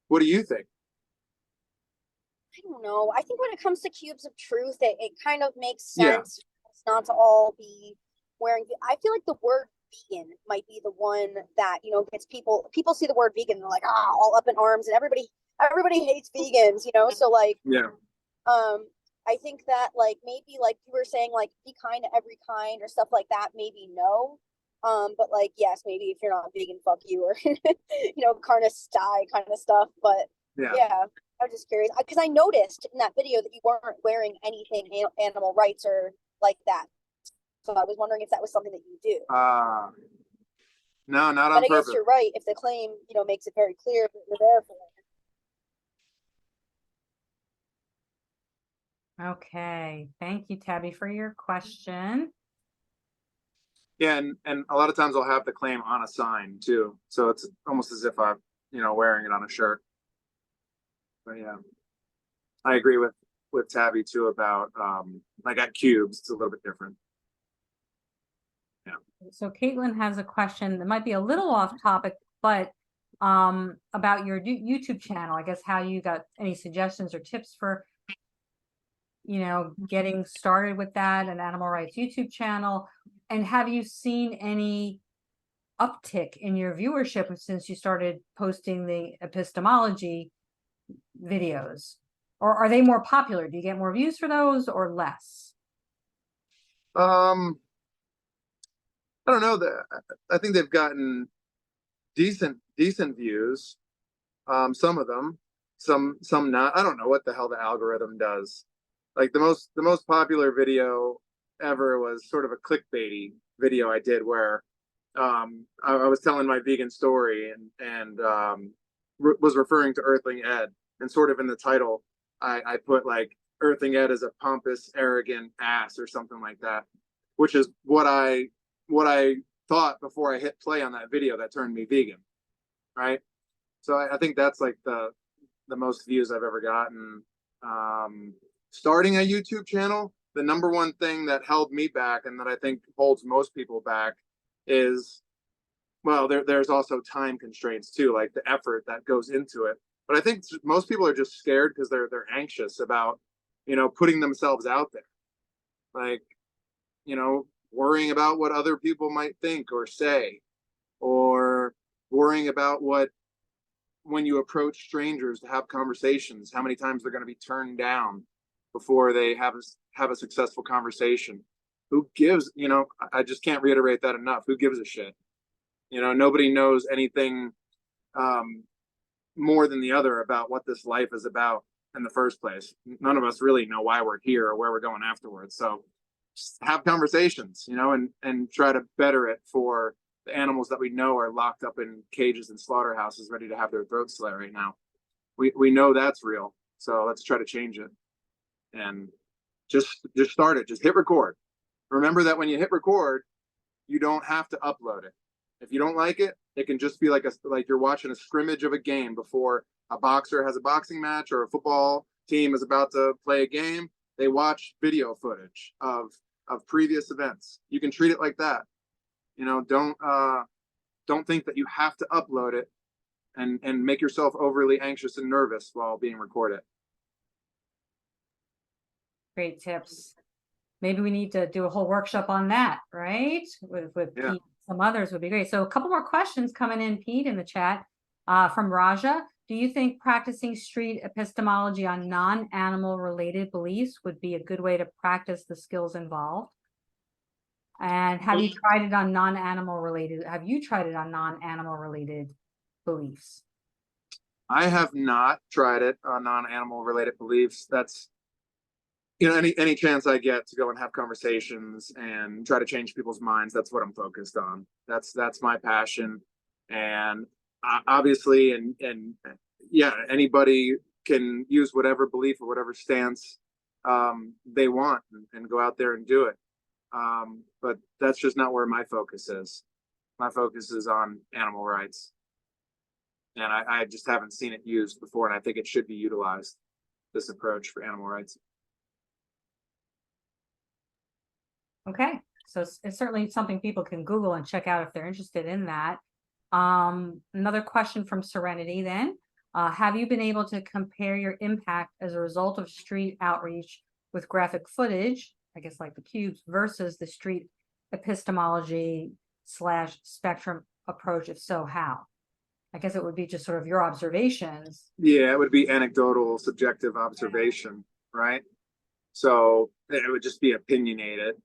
What do you think? I don't know. I think when it comes to cubes of truth, it kind of makes Yeah. sense not to all be wearing. I feel like the word vegan might be the one that gets people see the word vegan and they're like, all up in arms, and everybody hates vegans, so like Yeah. I think that like maybe like you were saying, like be kind to every kind or stuff like that, maybe no. But like yes, maybe if you're not vegan, fuck you, or carne die kind of stuff. But yeah, I was just curious because I noticed in that video that you weren't wearing anything animal rights or like that. So I was wondering if that was something that you do. No, not But on I purpose. guess you're right. If the claim, makes it very clear that you're there for it. Okay. Thank you, Tabby, for your question. Yeah, and a lot of times I'll have the claim on a sign too. So it's almost as if I'm, wearing it on a shirt. But yeah. I agree with Tabby too about like at cubes, it's a little bit different. Yeah. So Caitlin has a question that might be a little off topic, but about your YouTube channel. I guess how you got any suggestions or tips for getting started with that, an animal rights YouTube channel, and have you seen any uptick in your viewership since you started posting the epistemology videos, or are they more popular? Do you get more views for those or less? I don't know. I think they've gotten decent views. Some of them, some not. I don't know what the hell the algorithm does. Like the most popular video ever was sort of a clickbaity video I did where I was telling my vegan story and was referring to Earthling Ed, and sort of in the title I put like Earthling Ed is a pompous, arrogant ass or something like that, which is what I thought before I hit play on that video that turned me vegan, right? So I think that's like the most views I've ever gotten. Starting a YouTube channel, the number one thing that held me back and that I think holds most people back is, well, there's also time constraints too, like the effort that goes into it. But I think most people are just scared because they're anxious about, putting themselves out there, like, worrying about what other people might think or say, or worrying about when you approach strangers to have conversations, how many times they're going to be turned down before they have a successful conversation. Who gives, I just can't reiterate that enough. Who gives a shit? Nobody knows anything more than the other about what this life is about in the first place. None of us really know why we're here or where we're going afterwards. So just have conversations, and try to better it for the animals that we know are locked up in cages and slaughterhouses ready to have their throats slit right now. We know that's real. So let's try to change it. And just start it. Just hit record. Remember that when you hit record, you don't have to upload it. If you don't like it, it can just be like you're watching a scrimmage of a game before a boxer has a boxing match or a football team is about to play a game. They watch video footage of previous events. You can treat it like that. Don't think that you have to upload it and make yourself overly anxious and nervous while being recorded. Great tips. Maybe we need to do a whole workshop on that, right? With Yeah. Pete, some others would be great. So a couple more questions coming in, Pete, in the chat from Raja. Do you think practicing street epistemology on non-animal related beliefs would be a good way to practice the skills involved? And have you tried it on non-animal related beliefs? I have not tried it on non-animal related beliefs. That's, any chance I get to go and have conversations and try to change people's minds, that's what I'm focused on. That's my passion. And obviously, and yeah, anybody can use whatever belief or whatever stance they want and go out there and do it. But that's just not where my focus is. My focus is on animal rights. And I just haven't seen it used before, and I think it should be utilized, this approach for animal rights. Okay, so it's certainly something people can Google and check out if they're interested in that. Another question from Serenity then. Have you been able to compare your impact as a result of street outreach with graphic footage, I guess like the cubes, versus the street epistemology / spectrum approach? If so, how? I guess it would be just sort of your observations. Yeah, it would be anecdotal, subjective observation, right? So it would just be opinionated.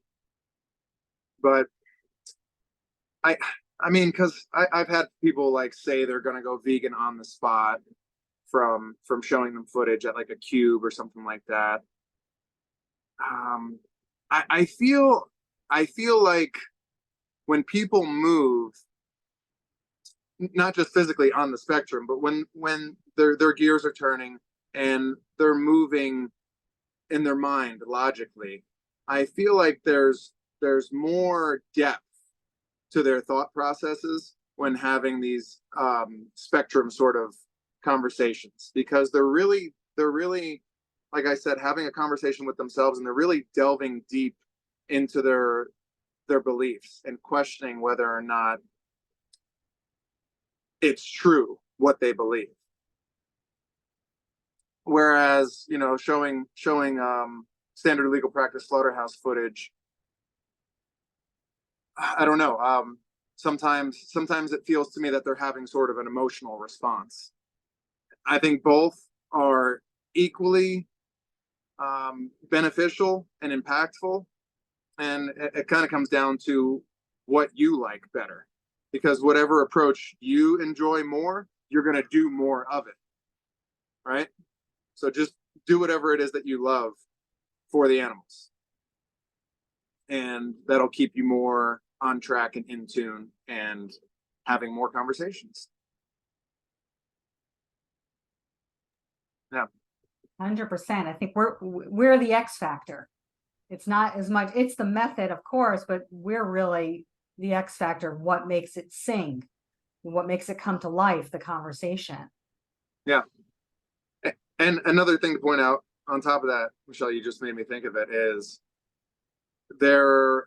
But I mean, because I've had people like say they're gonna go vegan on the spot from showing them footage at like a cube or something like that. I feel like when people move, not just physically on the spectrum, but when their gears are turning and they're moving in their mind logically, I feel like there's more depth to their thought processes when having these spectrum sort of conversations, because they're really, like I said, having a conversation with themselves, and they're really delving deep into their beliefs and questioning whether or not it's true what they believe. Whereas, you know, showing standard legal practice slaughterhouse footage, I don't know. Sometimes it feels to me that they're having sort of an emotional response. I think both are equally beneficial and impactful, and it kind of comes down to what you like better, because whatever approach you enjoy more, you're going to do more of it, right? So just do whatever it is that you love for the animals, and that'll keep you more on track and in tune and having more conversations. Yeah. 100%. I think we're the X factor. It's not as much, it's the method, of course, but we're really the X factor, what makes it sing, what makes it come to life, the conversation. Yeah. And another thing to point out on top of that, Michelle, you just made me think of it, is there's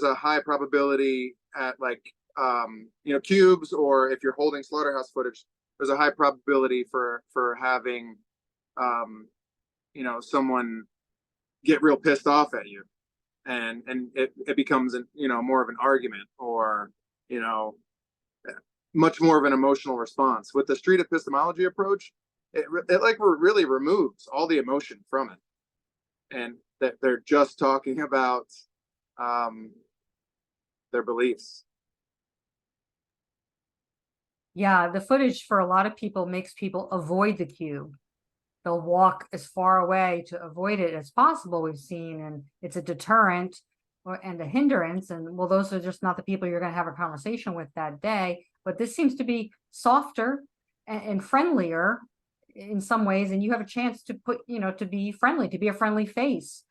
a high probability at like you know, cubes, or if you're holding slaughterhouse footage, there's a high probability for having you know, someone get real pissed off at you, and it becomes an, you know, more of an argument, or, you know, much more of an emotional response. With the street epistemology approach, it like really removes all the emotion from it, and that they're just talking about their beliefs. Yeah, the footage for a lot of people makes people avoid the cube. They'll walk as far away to avoid it as possible, we've seen, and it's a deterrent and a hindrance. And well, those are just not the people you're going to have a conversation with that day. But this seems to be softer and friendlier in some ways, and you have a chance to put, you know, to be friendly, to be a friendly face,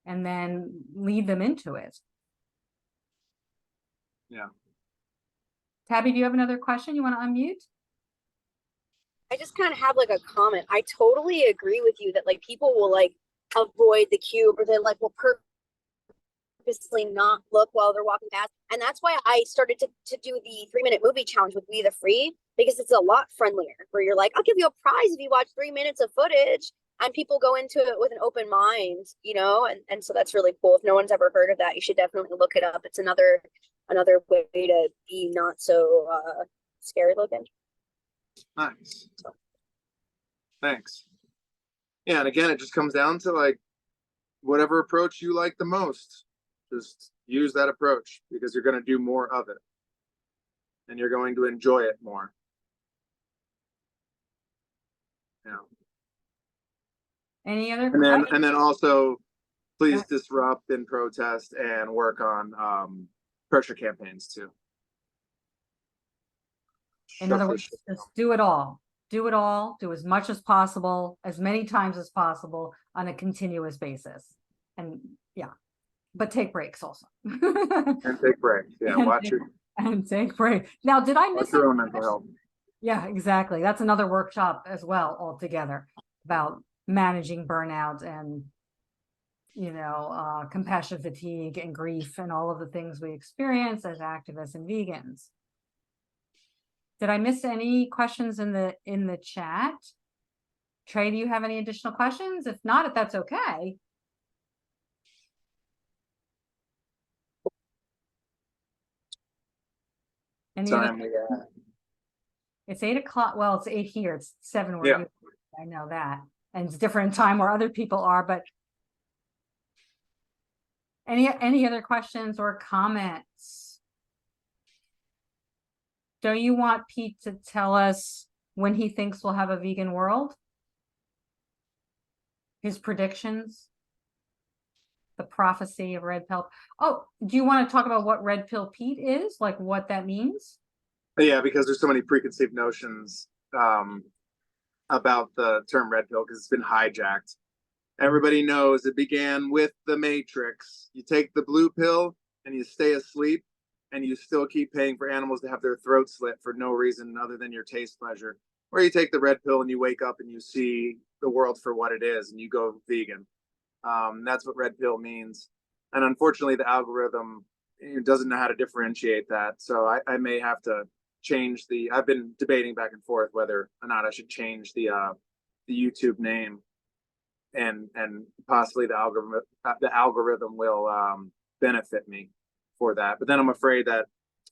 and then lead them into it. Yeah. Tabby, do you have another question you want to unmute? I just kind of have like a comment. I totally agree with you that like people will like avoid the cube, or they like will purposely not look while they're walking past. And that's why I started to do the 3-minute movie challenge with We the Free, because it's a lot friendlier, where you're like, I'll give you a prize if you watch 3 minutes of footage, and people go into it with an open mind, you know, and so that's really cool. If no one's ever heard of that, you should definitely look it up. It's another way to be not so scary looking. Nice. Thanks. Yeah, and again, it just comes down to like whatever approach you like the most. Just use that approach, because you're going to do more of it, and you're going to enjoy it more. Yeah. Any other? And then also, please disrupt and protest and work on pressure campaigns too. In other words, just do it all. Do it all. Do as much as possible, as many times as possible, on a continuous basis. And yeah, but take breaks also. And take breaks. Yeah, watch it. And take breaks. Now, did I miss your own mental health? Yeah, exactly. That's another workshop as well altogether about managing burnout and, compassion fatigue and grief and all of the things we experience as activists and vegans. Did I miss any questions in the chat? Trey, do you have any additional questions? If not, if that's okay. Any other? Time we got. It's 8 o'clock. Well, it's 8 here. It's 7 where Yeah. you, I know that. And it's different time where other people are, but any other questions or comments? Don't you want Pete to tell us when he thinks we'll have a vegan world? His predictions? The prophecy of red pill. Oh, do you want to talk about what red pill Pete is? Like what that means? Yeah, because there's so many preconceived notions about the term red pill because it's been hijacked. Everybody knows it began with the Matrix. You take the blue pill and you stay asleep, and you still keep paying for animals to have their throats slit for no reason other than your taste pleasure. Or you take the red pill and you wake up and you see the world for what it is and you go vegan. That's what red pill means. And unfortunately, the algorithm doesn't know how to differentiate that. So I may have to change I've been debating back and forth whether or not I should change the YouTube name, and possibly the algorithm will benefit me for that. But then I'm afraid that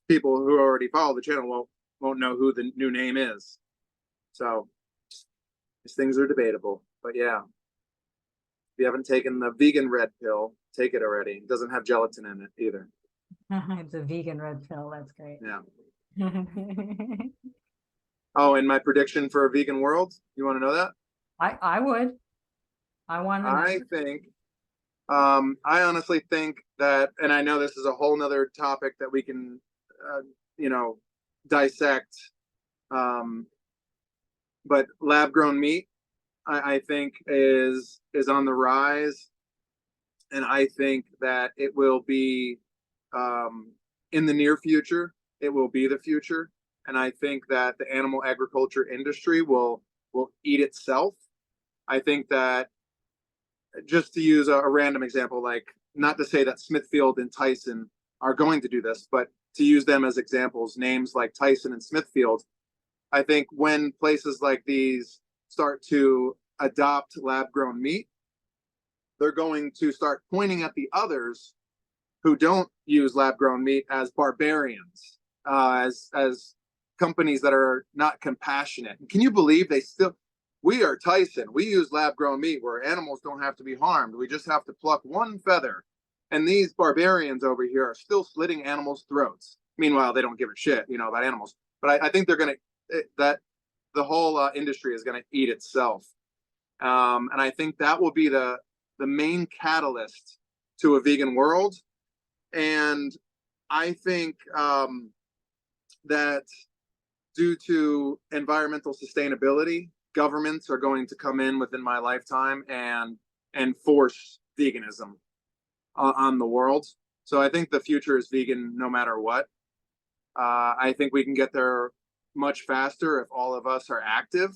people who already follow the channel won't know who the new name is. So these things are debatable. But yeah, if you haven't taken the vegan red pill, take it already. It doesn't have gelatin in it either. It's a vegan red pill. That's great. Yeah. Oh, and my prediction for a vegan world, you want to know that? I would. I want to know. I think, I honestly think that, and I know this is a whole nother topic that we can, dissect. But lab grown meat, I think is on the rise. And I think that it will be, in the near future, it will be the future. And I think that the animal agriculture industry will eat itself. I think that, just to use a random example, like, not to say that Smithfield and Tyson are going to do this, but to use them as examples, names like Tyson and Smithfield, I think when places like these start to adopt lab-grown meat, they're going to start pointing at the others who don't use lab-grown meat as barbarians, as companies that are not compassionate. Can you believe we are Tyson. We use lab-grown meat where animals don't have to be harmed. We just have to pluck one feather. And these barbarians over here are still slitting animals' throats. Meanwhile, they don't give a shit, about animals. But I think they're going to, that the whole industry is going to eat itself. And I think that will be the main catalyst to a vegan world. And I think that due to environmental sustainability, governments are going to come in within my lifetime and force veganism on the world. So I think the future is vegan no matter what. I think we can get there much faster if all of us are active.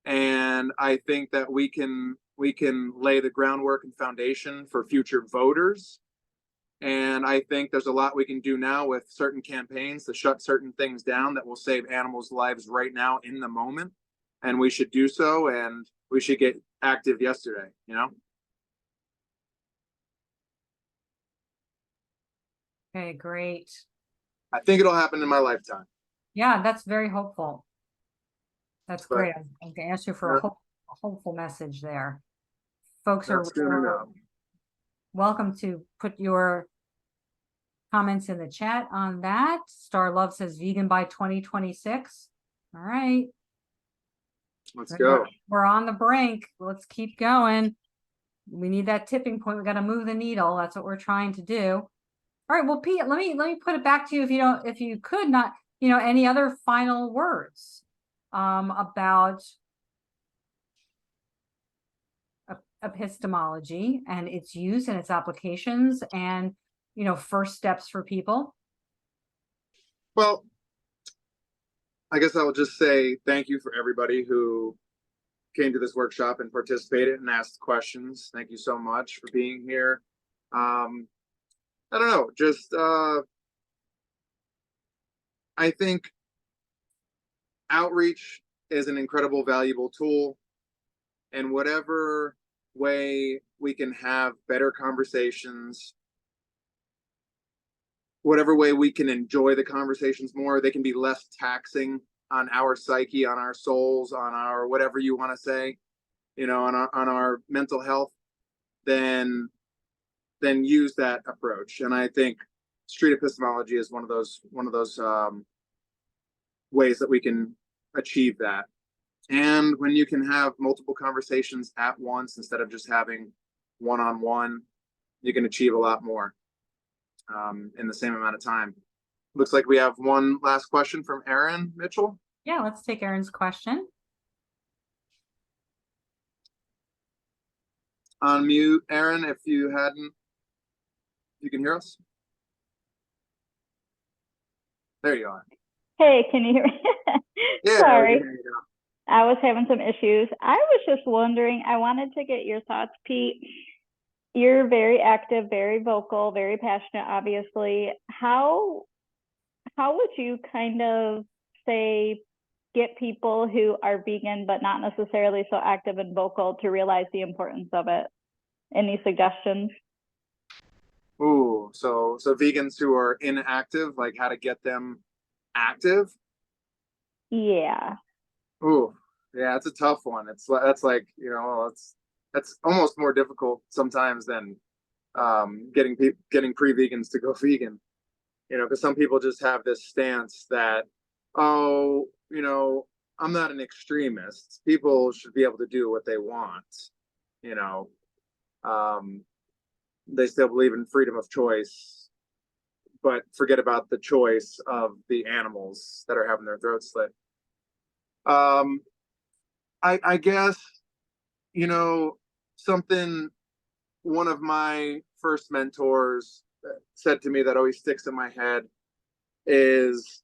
And I think that we can lay the groundwork and foundation for future voters. And I think there's a lot we can do now with certain campaigns to shut certain things down that will save animals' lives right now in the moment. And we should do so, and we should get active yesterday, Okay, great. I think it'll happen in my lifetime. Yeah, that's very hopeful. That's But- great. I'm going to ask you for a hopeful message there. Folks are That's soon enough. welcome to put your comments in the chat on that. Star Love says vegan by 2026. All right. Let's go. We're on the brink. Let's keep going. We need that tipping point. We got to move the needle. That's what we're trying to do. All right. Well, Pete, let me put it back to you if you could not, any other final words about epistemology and its use and its applications and, first steps for people. Well, I guess I will just say thank you for everybody who came to this workshop and participated and asked questions. Thank you so much for being here. I don't know, just I think outreach is an incredible, valuable tool, and whatever way we can have better conversations, whatever way we can enjoy the conversations more, they can be less taxing on our psyche, on our souls, on our whatever you want to say, you know, on our mental health, then use that approach. And I think street epistemology is one of those ways that we can achieve that. And when you can have multiple conversations at once instead of just having one-on-one, you can achieve a lot more in the same amount of time. Looks like we have one last question from Erin Mitchell. Yeah, let's take Erin's question. Unmute, Erin, if you can hear us. There you are. Hey, can you hear me? Yeah, Sorry, there you go. I was having some issues. I was just wondering, I wanted to get your thoughts, Pete. You're very active, very vocal, very passionate, obviously. How would you kind of say get people who are vegan but not necessarily so active and vocal to realize the importance of it? Any suggestions? Ooh, so vegans who are inactive, like how to get them active? Yeah. Ooh, yeah, it's a tough one. That's like, you know, that's almost more difficult sometimes than getting pre-vegans to go vegan. You know, because some people just have this stance that, oh, you know, I'm not an extremist. People should be able to do what they want. You know, they still believe in freedom of choice, but forget about the choice of the animals that are having their throats slit. I guess, you know, one of my first mentors said to me that always sticks in my head is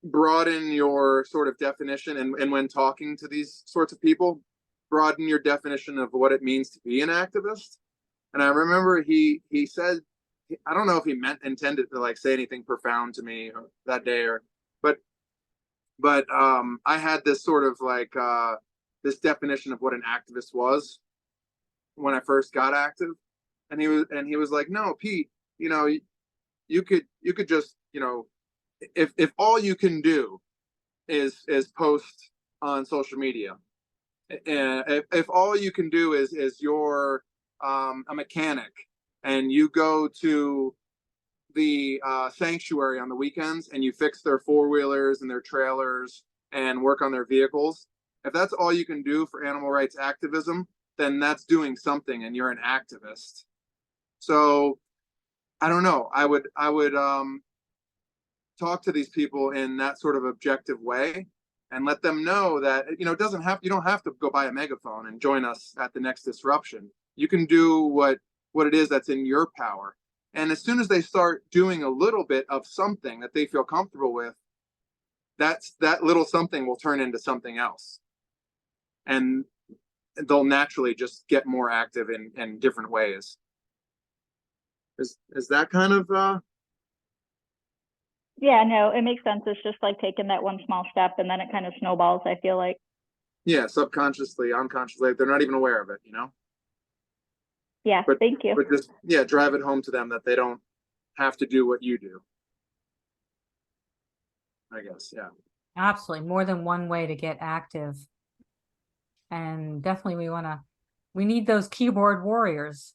broaden your sort of definition. And when talking to these sorts of people, broaden your definition of what it means to be an activist. And I remember he said, I don't know if he intended to like say anything profound to me that day, but I had this sort of like this definition of what an activist was when I first got active, and he was like, no, Pete, you know, you could just, you know, if all you can do is post on social media, and if all you can do is you're a mechanic and you go to the sanctuary on the weekends and you fix their four-wheelers and their trailers and work on their vehicles, if that's all you can do for animal rights activism, then that's doing something and you're an activist. So I don't know, I would talk to these people in that sort of objective way and let them know that, you know, you don't have to go buy a megaphone and join us at the next disruption. You can do what it is that's in your power. And as soon as they start doing a little bit of something that they feel comfortable with, that little something will turn into something else. And they'll naturally just get more active in different ways. Is that kind of Yeah, no, it makes sense. It's just like taking that one small step and then it kind of snowballs, I feel like. Yeah, subconsciously, unconsciously, they're not even aware of it, you know? Yeah, thank you. But just, yeah, drive it home to them that they don't have to do what you do. I guess, yeah. Absolutely. More than one way to get active. And definitely we need those keyboard warriors.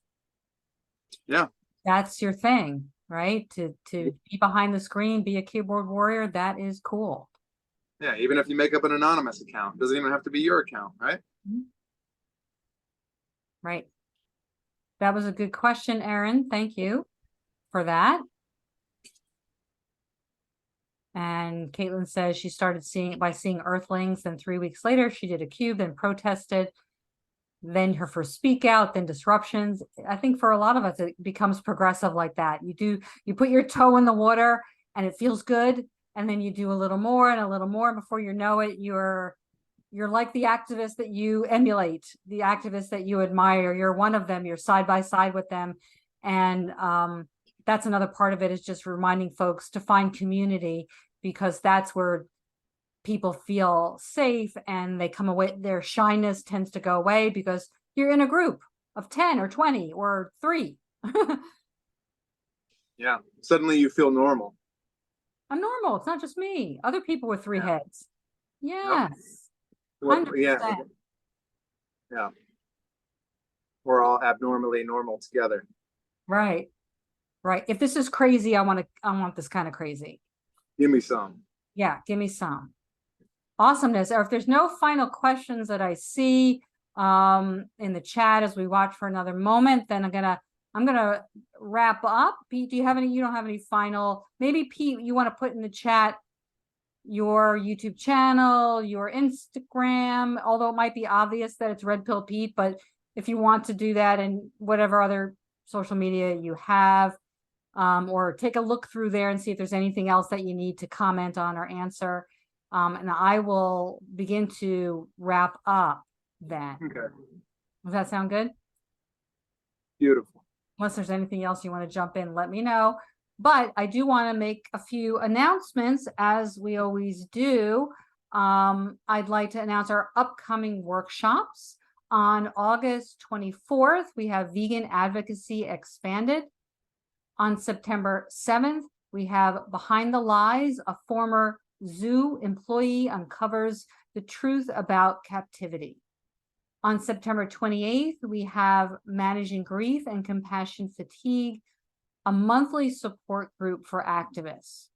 Yeah. That's your thing, right? To be behind the screen, be a keyboard warrior, that is cool. Yeah, even if you make up an anonymous account, it doesn't even have to be your account, right? Right. That was a good question, Erin. Thank you for that. And Caitlin says she started seeing Earthlings, then 3 weeks later she did a cube, then protested, then her first speak out, then disruptions. I think for a lot of us it becomes progressive like that. You put your toe in the water and it feels good, and then you do a little more and a little more. Before you know it, you're like the activists that you emulate, the activists that you admire. You're one of them. You're side by side with them. And that's another part of it, is just reminding folks to find community, because that's where people feel safe and they come away. Their shyness tends to go away because you're in a group of 10 or 20 or 3. Yeah. Suddenly you feel normal. I'm normal. It's not just me. Other people with 3 heads. Yes. Well, 100%. yeah. We're all abnormally normal together. Right. Right. If this is crazy, I want this kind of crazy. Give me some. Yeah, give me some. Awesomeness. Or if there's no final questions that I see in the chat as we watch for another moment, then I'm gonna wrap up. Pete, do you have any? You don't have any final? Maybe Pete, you want to put in the chat your YouTube channel, your Instagram, although it might be obvious that it's Red Pill Pete, but if you want to do that, and whatever other social media you have, or take a look through there and see if there's anything else that you need to comment on or answer. And I will begin to wrap up then. Okay. Does that sound good? Beautiful. Unless there's anything else you want to jump in, let me know. But I do want to make a few announcements, as we always do. I'd like to announce our upcoming workshops. On August 24th, we have Vegan Advocacy Expanded. On September 7th, we have Behind the Lies, a former zoo employee uncovers the truth about captivity. On September 28th, we have Managing Grief and Compassion Fatigue, a monthly support group for activists.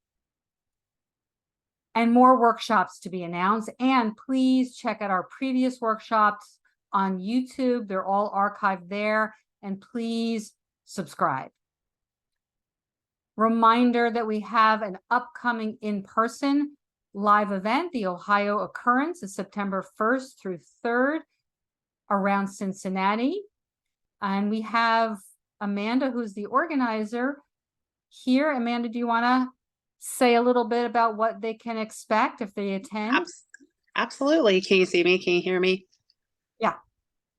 And more workshops to be announced. And please check out our previous workshops on YouTube. They're all archived there. And please subscribe. Reminder that we have an upcoming in-person live event. The Ohio Occurrence is September 1st through 3rd around Cincinnati. And we have Amanda, who's the organizer here. Amanda, do you want to say a little bit about what they can expect if they attend? Absolutely. Can you see me? Can you hear me? Yeah.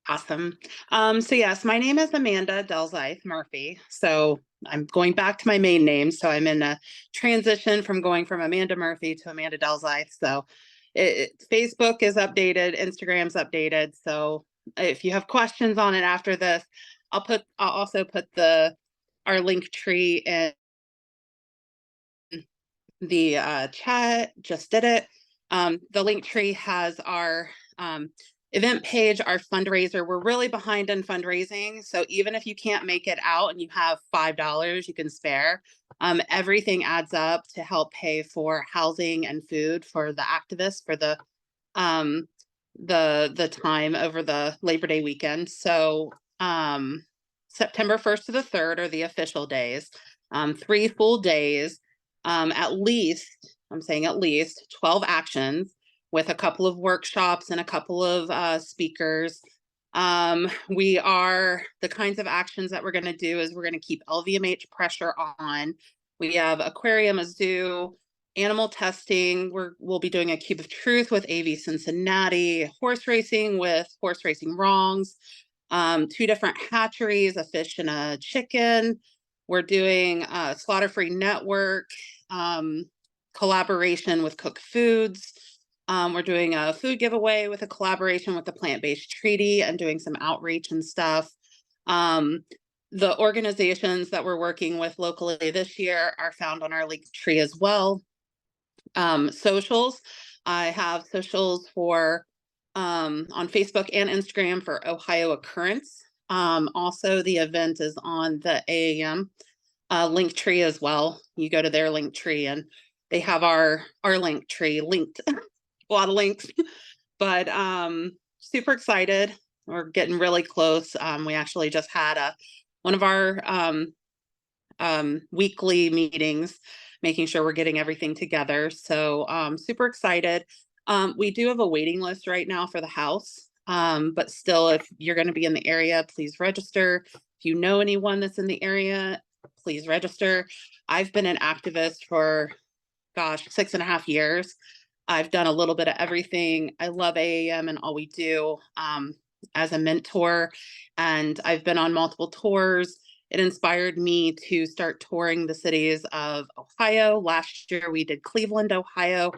Awesome. So yes, my name is Amanda Delzeith Murphy. So I'm going back to my main name. So I'm in a transition from going from Amanda Murphy to Amanda Delzeith. So Facebook is updated, Instagram's updated. So if you have questions on it after this, I'll also put our link tree in the chat. Just did it. The link tree has our event page, our fundraiser. We're really behind in fundraising. So even if you can't make it out and you have $5 you can spare, everything adds up to help pay for housing and food for the activists for the time over the Labor Day weekend. So September 1st to the 3rd are the official days, 3 full days, at least, I'm saying at least 12 actions, with a couple of workshops and a couple of speakers. We are, the kinds of actions that we're going to do is we're going to keep LVMH pressure on. We have aquarium, a zoo, animal testing. We'll be doing a cube of truth with AV Cincinnati, horse racing with Horse Racing Wrongs, 2 different hatcheries, a fish and a chicken. We're doing a slaughter-free network, collaboration with Cook Foods. We're doing a food giveaway with a collaboration with the Plant-Based Treaty and doing some outreach and stuff. The organizations that we're working with locally this year are found on our link tree as well. Socials, I have socials for on Facebook and Instagram for Ohio Occurrence. Also, the event is on the AAM link tree as well. You go to their link tree and they have our link tree linked. A lot of links, but super excited. We're getting really close. We actually just had one of our weekly meetings, making sure we're getting everything together. So super excited. We do have a waiting list right now for the house, but still, if you're going to be in the area, please register. If you know anyone that's in the area, please register. I've been an activist for gosh, 6.5 years. I've done a little bit of everything. I love AAM and all we do as a mentor, and I've been on multiple tours. It inspired me to start touring the cities of Ohio. Last year we did Cleveland, Ohio.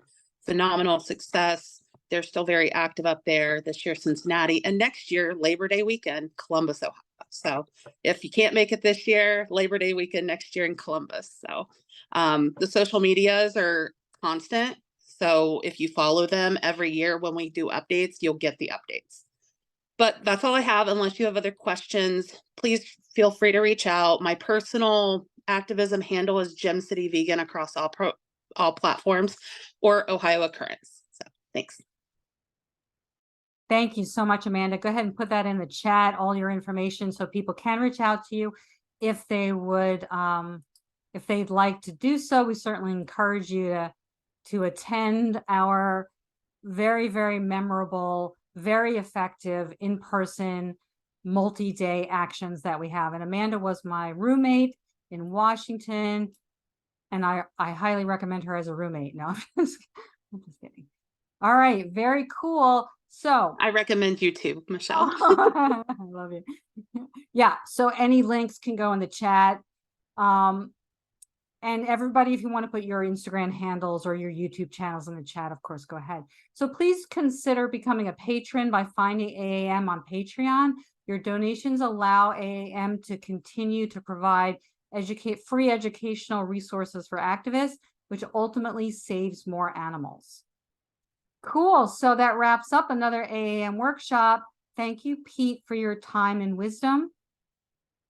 Phenomenal success. They're still very active up there. This year, Cincinnati, and next year, Labor Day weekend, Columbus, Ohio. So if you can't make it this year, Labor Day weekend next year in Columbus. So the social medias are constant. So if you follow them every year when we do updates, you'll get the updates. But that's all I have. Unless you have other questions, please feel free to reach out. My personal activism handle is Gem City Vegan across all platforms, or Ohio Occurrence. So thanks. Thank you so much, Amanda. Go ahead and put that in the chat, all your information, so people can reach out to you if they would, if they'd like to do so. We certainly encourage you to attend our very, very memorable, very effective in-person multi-day actions that we have. And Amanda was my roommate in Washington, and I highly recommend her as a roommate. No, I'm just kidding. All right, very cool. So I recommend you too, Michelle. I love you. Yeah, so any links can go in the chat. And everybody, if you want to put your Instagram handles or your YouTube channels in the chat, of course, go ahead. So please consider becoming a patron by finding AAM on Patreon. Your donations allow AAM to continue to provide free educational resources for activists, which ultimately saves more animals. Cool. So that wraps up another AAM workshop. Thank you, Pete, for your time and wisdom.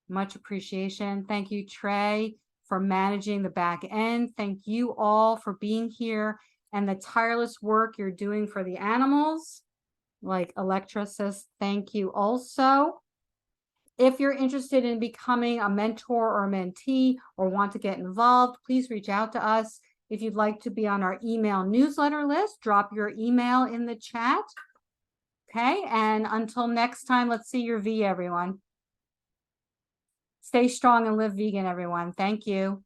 Much appreciation. Thank you, Trey, for managing the back end. Thank you all for being here and the tireless work you're doing for the animals. Like Electra says, thank you also. If you're interested in becoming a mentor or a mentee or want to get involved, please reach out to us. If you'd like to be on our email newsletter list, drop your email in the chat. Okay, and until next time, let's see your V, everyone. Stay strong and live vegan, everyone. Thank you.